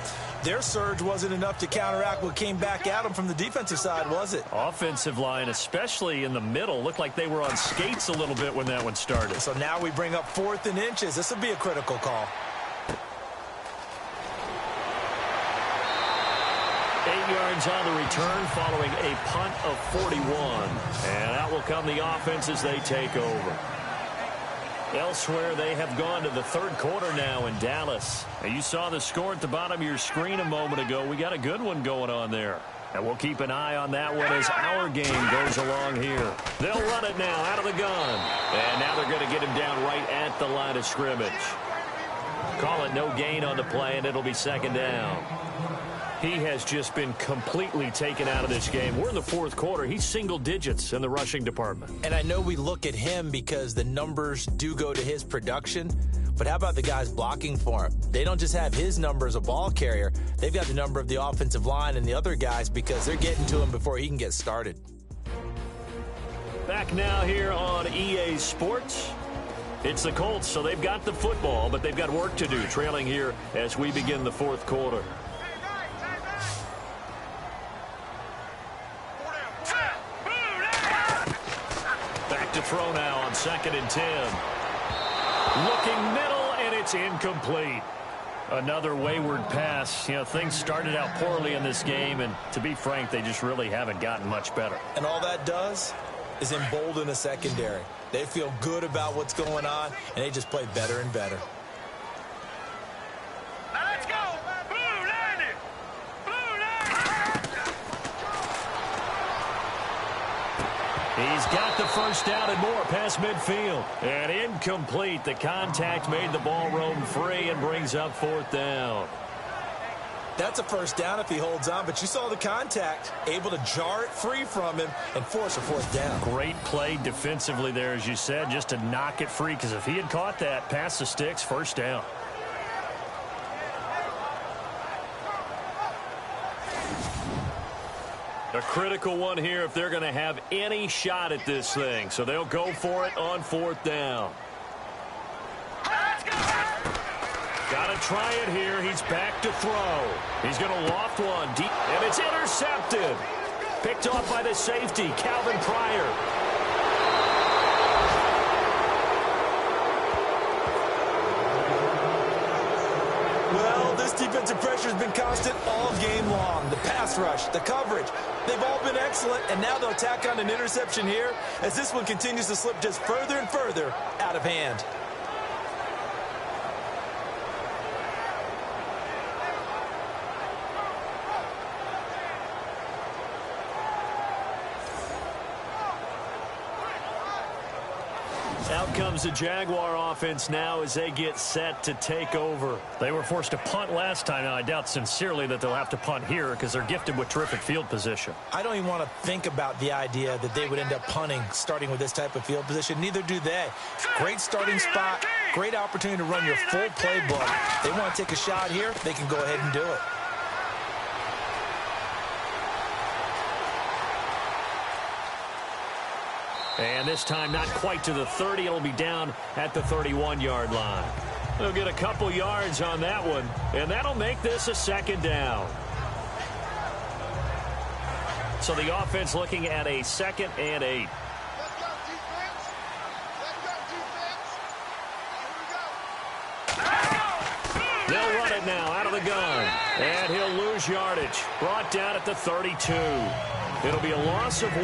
their surge wasn't enough to counteract what came back at them from the defensive side, was it? Offensive line, especially in the middle, looked like they were on skates a little bit when that one started. So now we bring up 4th and inches. This will be a critical call. 8 yards on the return following a punt of 41. And out will come the offense as they take over. Elsewhere, they have gone to the third quarter now in Dallas. And you saw the score at the bottom of your screen a moment ago. We got a good one going on there. And we'll keep an eye on that one as our game goes along here. They'll run it now out of the gun. And now they're going to get him down right at the line of scrimmage. Call it no gain on the play, and it'll be second down. He has just been completely taken out of this game. We're in the fourth quarter. He's single digits in the rushing department. And I know we look at him because the numbers do go to his production, but how about the guys blocking for him? They don't just have his number as a ball carrier. They've got the number of the offensive line and the other guys because they're getting to him before he can get started. Back now here on EA Sports. It's the Colts, so they've got the football, but they've got work to do, trailing here as we begin the fourth quarter. To throw now on 2nd and 10. Looking middle, and it's incomplete. Another wayward pass. You know, things started out poorly in this game, and to be frank, they just really haven't gotten much better. And all that does is embolden a secondary. They feel good about what's going on, and they just play better and better. Now let's go. Blue line it. Blue line. He's got the first down and more past midfield. And incomplete. The contact made the ball roam free and brings up 4th down. That's a first down if he holds on, but you saw the contact, able to jar it free from him and force a 4th down. Great play defensively there, as you said, just to knock it free, because if he had caught that, past the sticks, first down. A critical one here if they're going to have any shot at this thing. So they'll go for it on 4th down. Got to try it here. He's back to throw. He's going to loft one deep, and it's intercepted. Picked off by the safety, Calvin Pryor. Well, this defensive pressure has been constant all game long. The pass rush, the coverage, they've all been excellent, and now they'll tack on an interception here as this one continues to slip just further and further out of hand. Out comes the Jaguar offense now as they get set to take over. They were forced to punt last time. Now, I doubt sincerely that they'll have to punt here because they're gifted with terrific field position. I don't even want to think about the idea that they would end up punting starting with this type of field position. Neither do they. Great starting spot, great opportunity to run your full playbook. They want to take a shot here, they can go ahead and do it. And this time not quite to the 30. It'll be down at the 31-yard line. They'll get a couple yards on that one, and that'll make this a 2nd down. So the offense looking at a 2nd and 8. They'll run it now out of the gun, and he'll lose yardage. Brought down at the 32. It'll be a loss of 1,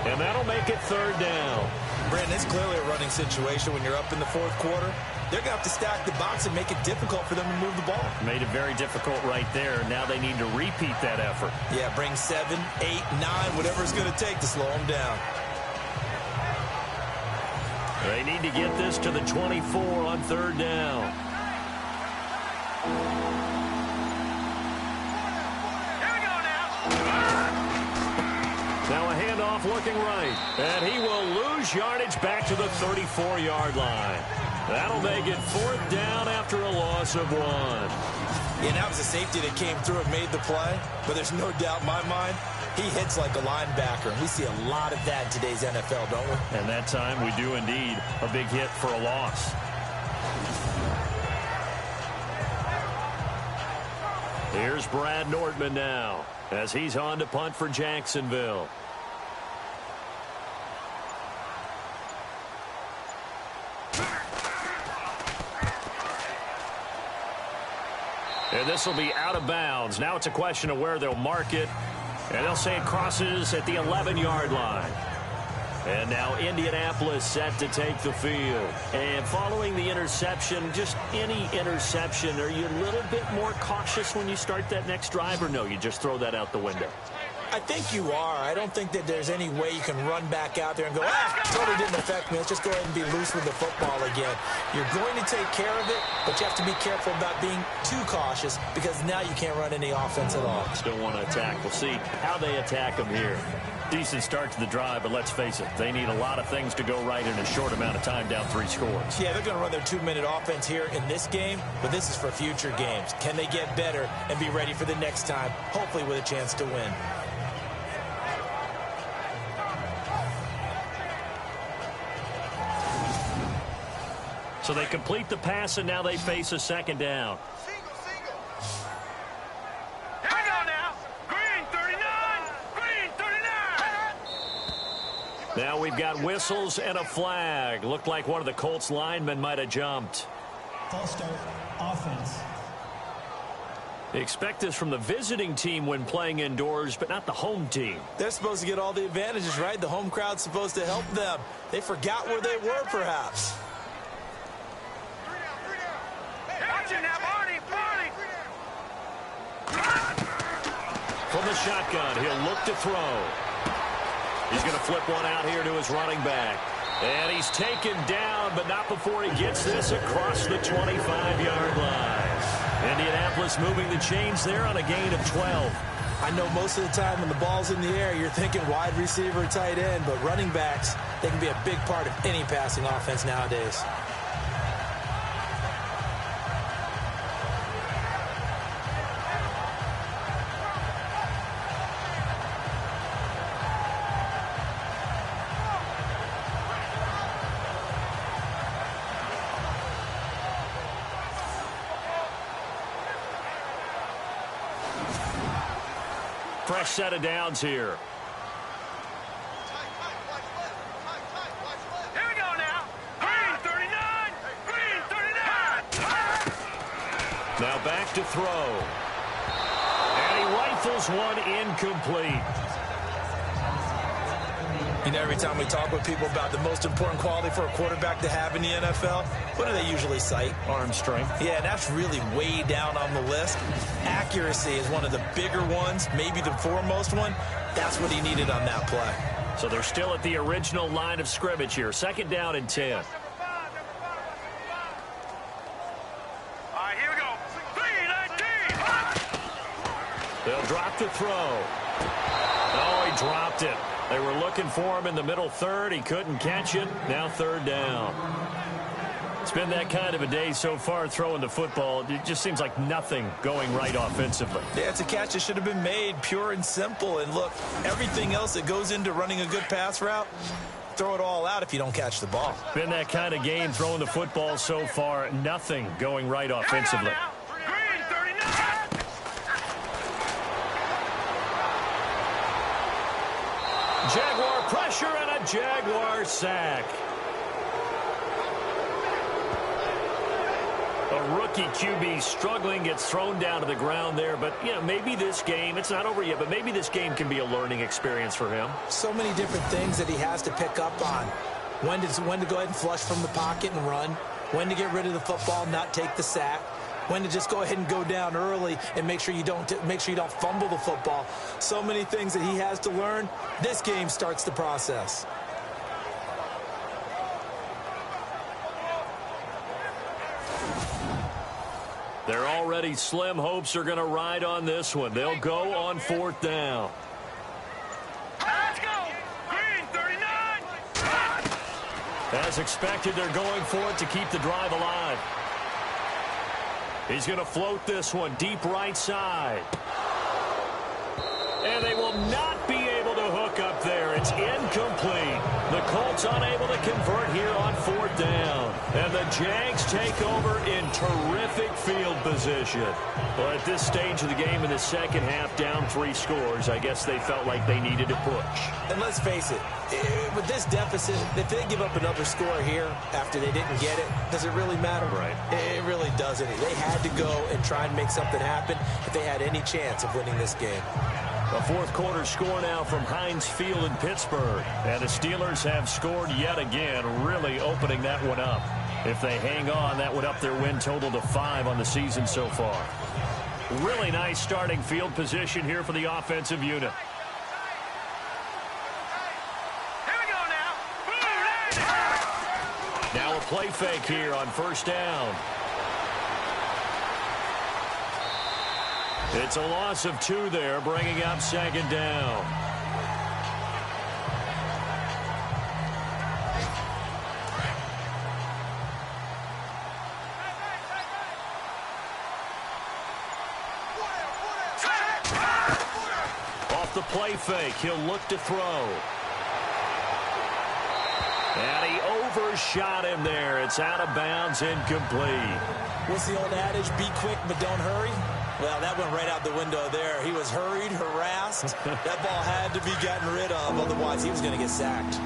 and that'll make it 3rd down. Brandon, it's clearly a running situation when you're up in the fourth quarter. They're going to have to stack the box and make it difficult for them to move the ball. Made it very difficult right there. Now they need to repeat that effort. Yeah, bring 7, 8, 9, whatever it's going to take to slow them down. They need to get this to the 24 on 3rd down. Now a handoff looking right, and he will lose yardage back to the 34-yard line. That'll make it 4th down after a loss of 1. Yeah, that was a safety that came through and made the play, but there's no doubt in my mind, he hits like a linebacker, and we see a lot of that in today's NFL, don't we? And that time we do indeed. A big hit for a loss. Here's Brad Nordman now as he's on to punt for Jacksonville. And this will be out of bounds. Now it's a question of where they'll mark it. And they'll say it crosses at the 11-yard line. And now Indianapolis set to take the field. And following the interception, just any interception, are you a little bit more cautious when you start that next drive, or no, you just throw that out the window? I think you are. I don't think that there's any way you can run back out there and go, totally didn't affect me. Let's just go ahead and be loose with the football again. You're going to take care of it, but you have to be careful about being too cautious because now you can't run any offense at all. Still want to attack. We'll see how they attack them here. Decent start to the drive, but let's face it, they need a lot of things to go right in a short amount of time, down 3 scores. Yeah, they're going to run their 2-minute offense here in this game, but this is for future games. Can they get better and be ready for the next time, hopefully with a chance to win? So they complete the pass, and now they face a second down. Here we go now. Green 39. Green 39. Now we've got whistles and a flag. Looked like one of the Colts linemen might have jumped. False start, offense. They expect this from the visiting team when playing indoors, but not the home team. They're supposed to get all the advantages, right? The home crowd's supposed to help them. They forgot where they were, perhaps. From the shotgun, he'll look to throw. He's going to flip one out here to his running back. And he's taken down, but not before he gets this across the 25-yard line. Indianapolis moving the chains there on a gain of 12. I know most of the time when the ball's in the air, you're thinking wide receiver, tight end, but running backs, they can be a big part of any passing offense nowadays. Fresh set of downs here. Here we go now. Green 39. Green 39. Now back to throw. And he rifles one incomplete. You know, every time we talk with people about the most important quality for a quarterback to have in the NFL, what do they usually cite? Arm strength. Yeah, that's really way down on the list. Accuracy is one of the bigger ones, maybe the foremost one. That's what he needed on that play. So they're still at the original line of scrimmage here. Second down and 10. All right, here we go. 3-19. They'll drop the throw. Oh, he dropped it. They were looking for him in the middle third. He couldn't catch it. Now third down. It's been that kind of a day so far throwing the football. It just seems like nothing going right offensively. Yeah, it's a catch that should have been made, pure and simple. And look, everything else that goes into running a good pass route, throw it all out if you don't catch the ball. Been that kind of game throwing the football so far. Nothing going right offensively. Green 39. Jaguar pressure and a Jaguar sack. A rookie QB struggling, gets thrown down to the ground there. But, you know, maybe this game, it's not over yet, but maybe this game can be a learning experience for him. So many different things that he has to pick up on. When to go ahead and flush from the pocket and run. When to get rid of the football, not take the sack. When to just go ahead and go down early and make sure you don't fumble the football. So many things that he has to learn. This game starts the process. They're already slim hopes are going to ride on this one. They'll go on fourth down. Let's go. Green 39. As expected, they're going for it to keep the drive alive. He's going to float this one deep right side. And they will not be able to hook up there. It's incomplete. The Colts Colts unable to convert here on 4th down. And the Jags take over in terrific field position. Well, at this stage of the game in the second half, down 3 scores, I guess they felt like they needed to push. And let's face it, with this deficit, if they give up another score here after they didn't get it, does it really matter? Right. It really doesn't. They had to go and try and make something happen if they had any chance of winning this game. A fourth quarter score now from Heinz Field in Pittsburgh. And the Steelers have scored yet again, really opening that one up. If they hang on, that would up their win total to 5 on the season so far. Really nice starting field position here for the offensive unit. Here we go now. Now a play fake here on 1st down. It's a loss of 2 there, bringing up 2nd down. Off the play fake, he'll look to throw. And he overshot him there. It's out of bounds, incomplete. What's the old adage? Be quick, but don't hurry. Well, that went right out the window there. He was hurried, harassed. That ball had to be gotten rid of, otherwise he was going to get sacked.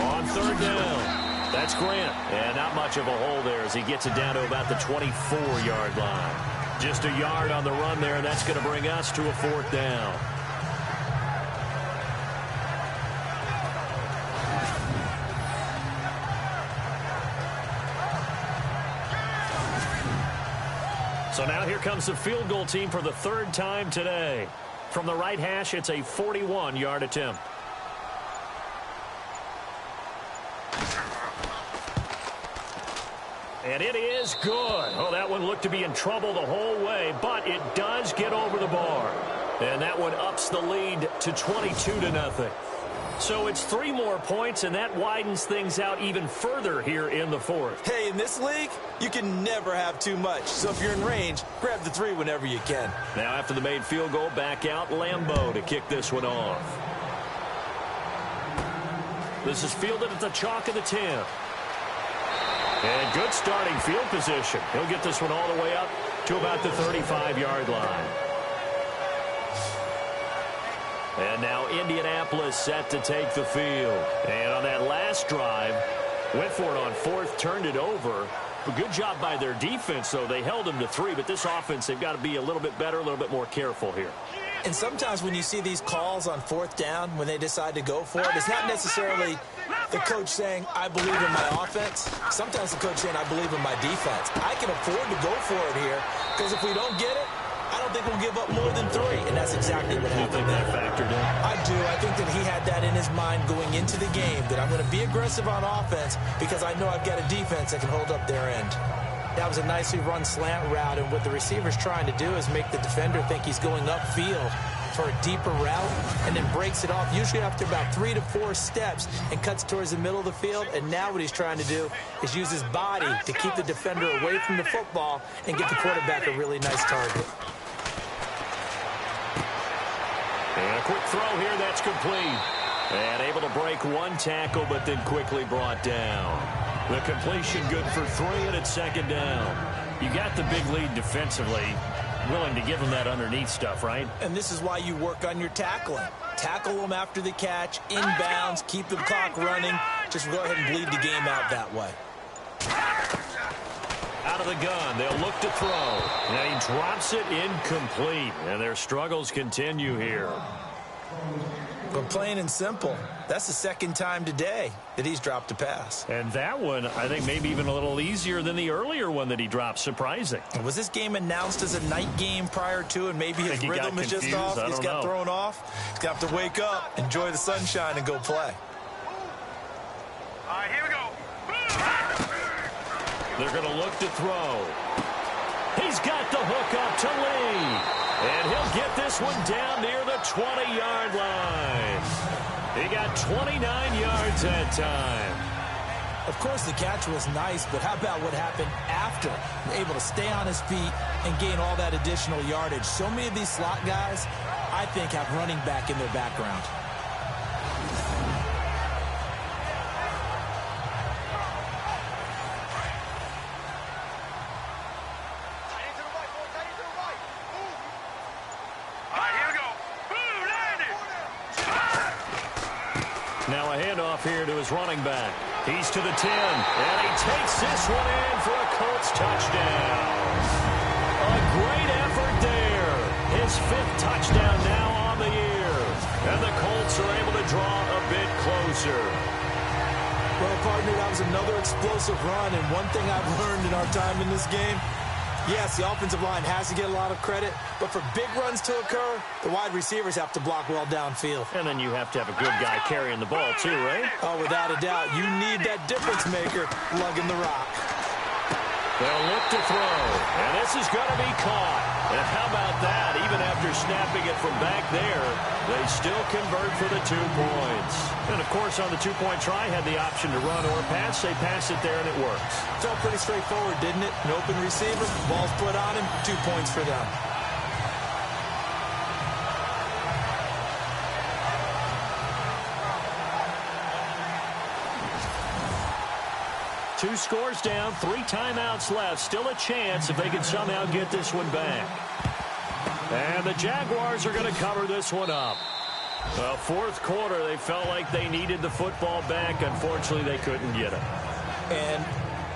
On 3rd down, that's Grant. And not much of a hole there as he gets it down to about the 24-yard line. Just a yard on the run there, and that's going to bring us to a 4th down. So now here comes the field goal team for the 3rd time today. From the right hash, it's a 41-yard attempt. And it is good. Oh, that one looked to be in trouble the whole way, but it does get over the bar. And that one ups the lead to 22-0. So it's 3 more points, and that widens things out even further here in the 4th. Hey, in this league, you can never have too much. So if you're in range, grab the 3 whenever you can. Now after the made field goal, back out Lambeau to kick this one off. This is fielded at the chalk of the 10. And good starting field position. He'll get this one all the way up to about the 35-yard line. And now Indianapolis set to take the field. And on that last drive, went for it on 4th, turned it over. A good job by their defense, though. They held them to 3, but this offense, they've got to be a little bit better, a little bit more careful here. And sometimes when you see these calls on 4th down, when they decide to go for it, it's not necessarily the coach saying, I believe in my offense. Sometimes the coach saying, I believe in my defense. I can afford to go for it here, because if we don't get it, I don't think we'll give up more than 3, and that's exactly what happened. You think that factored in? I do. I think that he had that in his mind going into the game, that I'm going to be aggressive on offense because I know I've got a defense that can hold up their end. That was a nicely run slant route, and what the receiver's trying to do is make the defender think he's going upfield for a deeper route, and then breaks it off, usually after about 3 to 4 steps, and cuts towards the middle of the field. And now what he's trying to do is use his body to keep the defender away from the football and get the quarterback a really nice target. And a quick throw here, that's complete. And able to break 1 tackle, but then quickly brought down. The completion good for 3, and it's 2nd down. You got the big lead defensively. Willing to give them that underneath stuff, right? And this is why you work on your tackling. Tackle them after the catch, inbounds, keep the clock running. Just go ahead and bleed the game out that way. Out of the gun, they'll look to throw. And he drops it incomplete. And their struggles continue here. But plain and simple, that's the 2nd time today that he's dropped a pass. And that one, I think, maybe even a little easier than the earlier one that he dropped. Surprising. Was this game announced as a night game prior to, and maybe his rhythm is just off? He's got thrown off. He's got to wake up, enjoy the sunshine, and go play. All right, here we go. They're going to look to throw. He's got the hook up to Lee. And he'll get this one down near the 20-yard line. He got 29 yards that time. Of course, the catch was nice, but how about what happened after? Able to stay on his feet and gain all that additional yardage. So many of these slot guys, I think, have running back in their background. Now a handoff here to his running back. He's to the 10, and he takes this one in for a Colts touchdown. A great effort there. His 5th touchdown now on the year. And the Colts are able to draw a bit closer. Well, partner, that was another explosive run, and one thing I've learned in our time in this game, yes, the offensive line has to get a lot of credit, but for big runs to occur, the wide receivers have to block well downfield. And then you have to have a good guy carrying the ball too, right? Oh, without a doubt. You need that difference maker lugging the rock. They'll look to throw, and this is going to be caught. And how about that? Even after snapping it from back there, they still convert for the 2 points. And, of course, on the 2-point try, had the option to run or pass. They pass it there, and it works. Felt pretty straightforward, didn't it? An open receiver, ball's put on him, 2 points for them. Two scores down, 3 timeouts left. Still a chance if they can somehow get this one back. And the Jaguars are going to cover this one up. Well, 4th quarter, they felt like they needed the football back. Unfortunately, they couldn't get it. And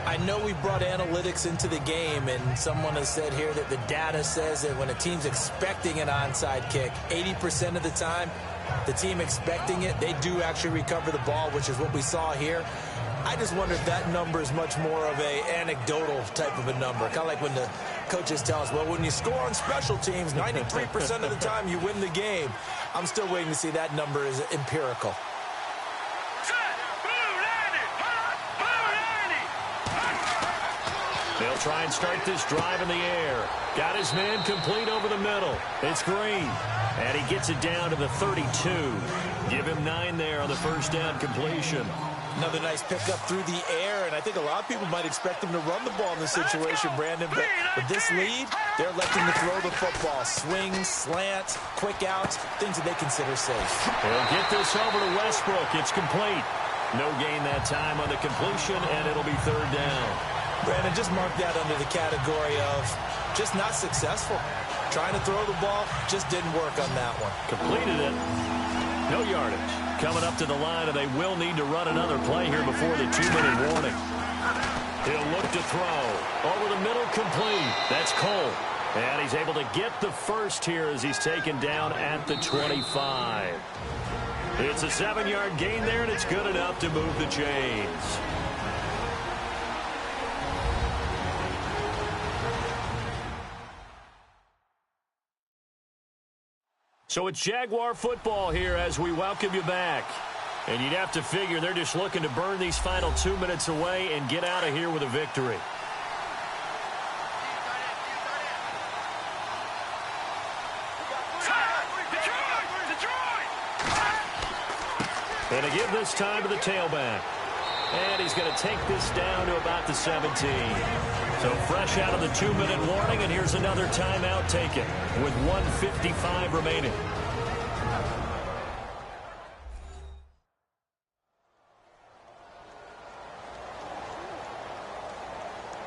I know we brought analytics into the game, and someone has said here that the data says that when a team's expecting an onside kick, 80% of the time, the team expecting it, they do actually recover the ball, which is what we saw here. I just wonder if that number is much more of a anecdotal type of a number. Kind of like when the coaches tell us, well, when you score on special teams, 93% of the time you win the game. I'm still waiting to see that number is empirical. They'll try and start this drive in the air. Got his man complete over the middle. It's Green. And he gets it down to the 32. Give him 9 there on the first down completion. Another nice pickup through the air, and I think a lot of people might expect him to run the ball in this situation, Brandon. But with this lead, they're electing to throw the football. Swings, slants, quick outs, things that they consider safe. They'll get this over to Westbrook. It's complete. No gain that time on the completion, and it'll be 3rd down. Brandon, just mark that under the category of just not successful. Trying to throw the ball, just didn't work on that one. Completed it. No yardage. Coming up to the line, and they will need to run another play here before the 2-minute warning. He'll look to throw. Over the middle, complete. That's Cole. And he's able to get the first here as he's taken down at the 25. It's a 7-yard gain there, and it's good enough to move the chains. So it's Jaguar football here as we welcome you back. And you'd have to figure they're just looking to burn these final 2 minutes away and get out of here with a victory. And to give this time to the tailback. And he's going to take this down to about the 17. So fresh out of the 2-minute warning, and here's another timeout taken with 1:55 remaining.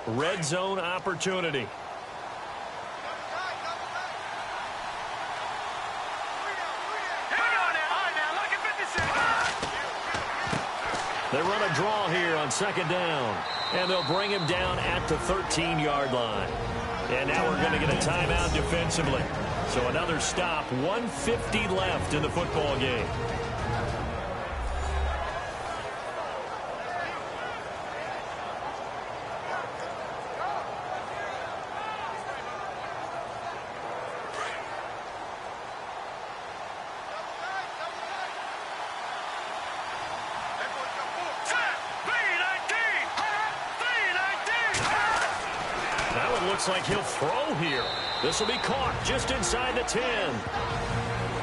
Red zone opportunity. They run a draw here on 2nd down. And they'll bring him down at the 13-yard line. And now we're going to get a timeout defensively. So another stop, 1:50 left in the football game. Looks like he'll throw here. This will be caught just inside the 10.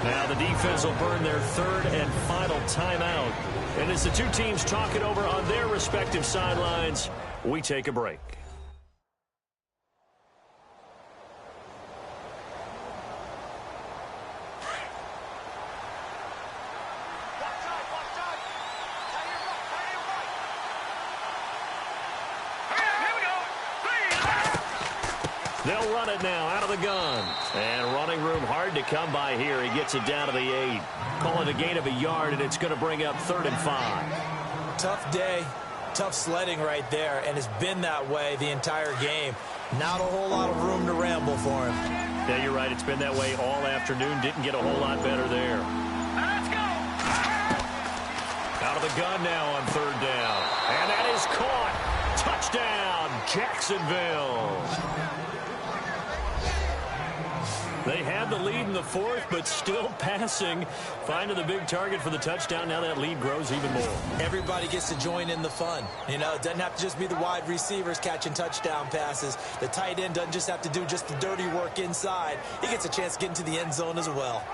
Now the defense will burn their third and final timeout. And as the two teams talk it over on their respective sidelines, we take a break. They'll run it now out of the gun. And running room hard to come by here. He gets it down to the 8. Call it a gain of a yard, and it's going to bring up 3rd and 5. Tough day, tough sledding right there, and it's been that way the entire game. Not a whole lot of room to ramble for him. Yeah, you're right. It's been that way all afternoon. Didn't get a whole lot better there. Let's go. Out of the gun now on 3rd down. And that is caught. Touchdown, Jacksonville. They had the lead in the 4th, but still passing. Finding the big target for the touchdown. Now that lead grows even more. Everybody gets to join in the fun. You know, it doesn't have to just be the wide receivers catching touchdown passes. The tight end doesn't just have to do just the dirty work inside. He gets a chance to get into the end zone as well.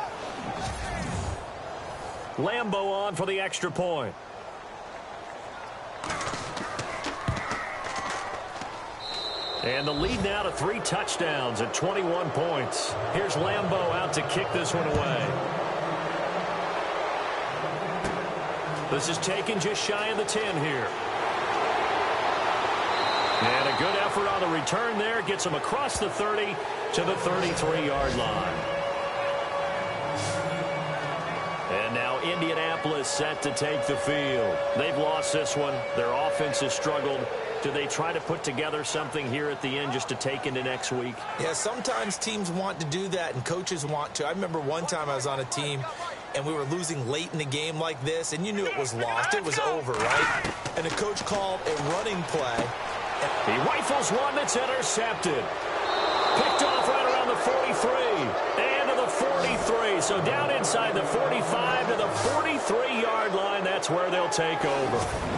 Lambeau on for the extra point. And the lead now to 3 touchdowns at 21 points. Here's Lambeau out to kick this one away. This is taken just shy of the 10 here. And a good effort on the return there. Gets him across the 30 to the 33-yard line. And now Indianapolis set to take the field. They've lost this one. Their offense has struggled. Do they try to put together something here at the end just to take into next week? Yeah, sometimes teams want to do that and coaches want to. I remember one time I was on a team and we were losing late in the game like this, and you knew it was lost. It was over, right? And the coach called a running play. He rifles one that's intercepted. Picked off right around the 43 and to the 43. So down inside the 45 to the 43-yard line. That's where they'll take over.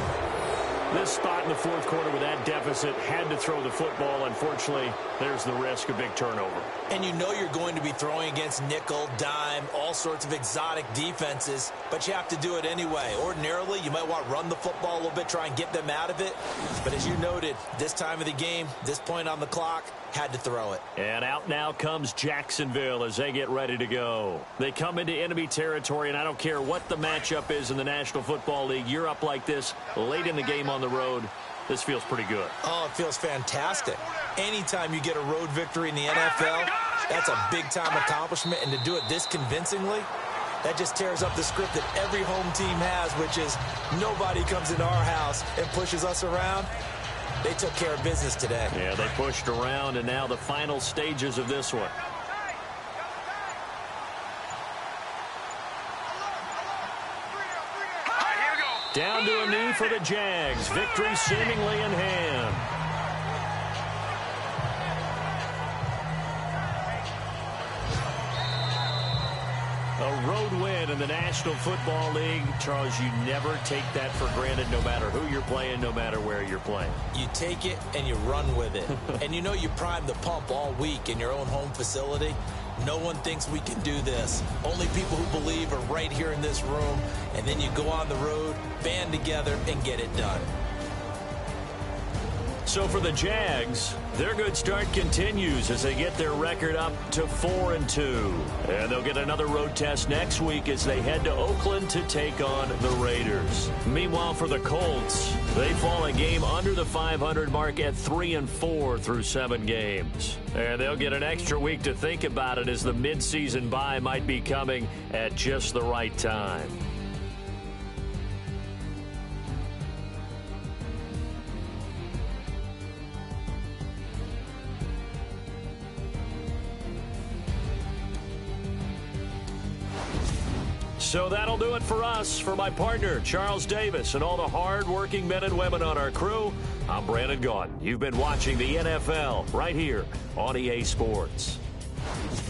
This spot in the 4th quarter with that deficit had to throw the football. Unfortunately, there's the risk of big turnover. And you know you're going to be throwing against nickel, dime, all sorts of exotic defenses, but you have to do it anyway. Ordinarily, you might want to run the football a little bit, try and get them out of it. But as you noted, this time of the game, this point on the clock, had to throw it. And out now comes Jacksonville as they get ready to go. They come into enemy territory, and I don't care what the matchup is in the National Football League. You're up like this late in the game on the road. This feels pretty good. Oh, it feels fantastic. Anytime you get a road victory in the NFL, that's a big-time accomplishment. And to do it this convincingly, that just tears up the script that every home team has, which is nobody comes into our house and pushes us around. They took care of business today. Yeah, they pushed around, and now the final stages of this one. Down to a knee for the Jags. Victory seemingly in hand. A road win in the National Football League. Charles, you never take that for granted no matter who you're playing, no matter where you're playing. You take it and you run with it. And you know you prime the pump all week in your own home facility. No one thinks we can do this. Only people who believe are right here in this room. And then you go on the road, band together, and get it done. So for the Jags, their good start continues as they get their record up to 4-2. And they'll get another road test next week as they head to Oakland to take on the Raiders. Meanwhile, for the Colts, they fall a game under the 500 mark at 3-4 through 7 games. And they'll get an extra week to think about it as the midseason bye might be coming at just the right time. So that'll do it for us. For my partner, Charles Davis, and all the hard-working men and women on our crew, I'm Brandon Gaudin. You've been watching the NFL right here on EA Sports.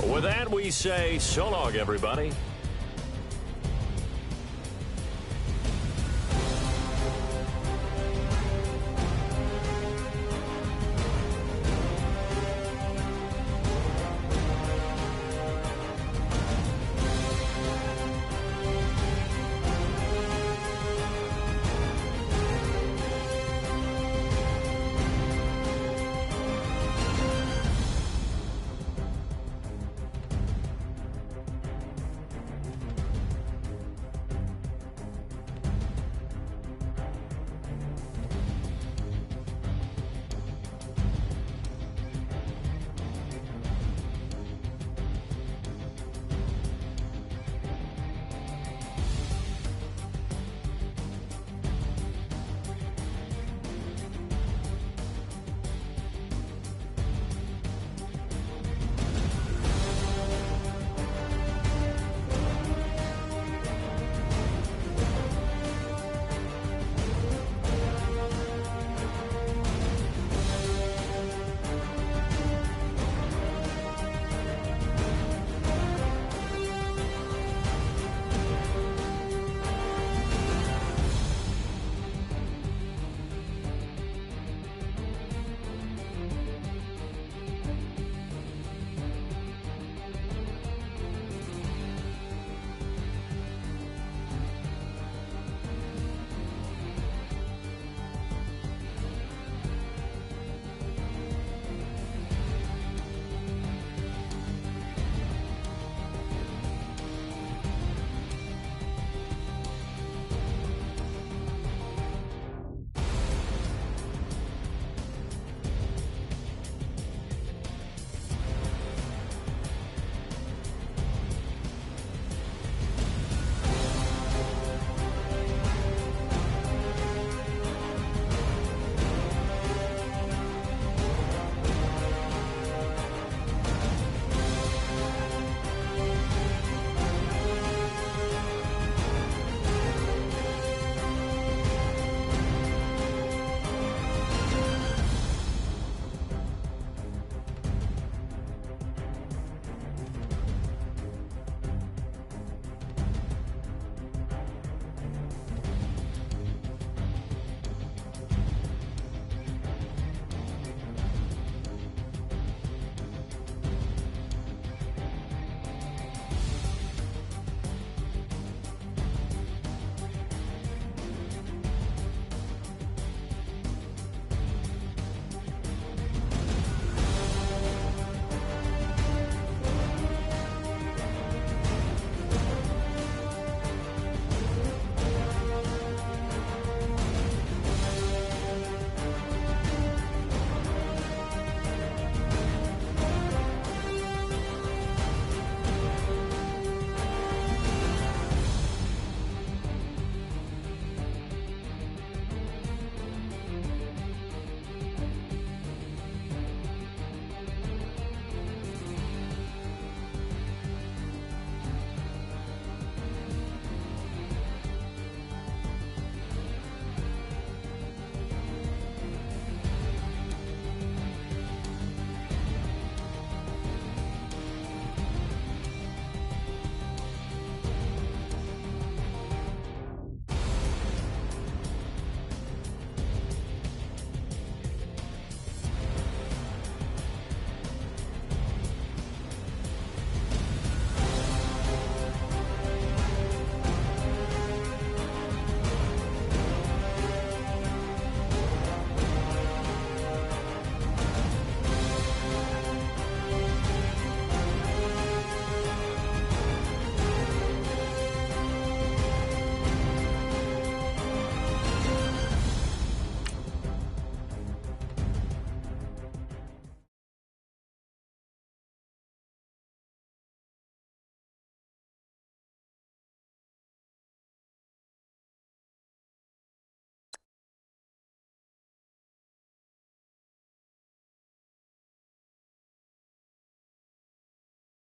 With that, we say so long, everybody.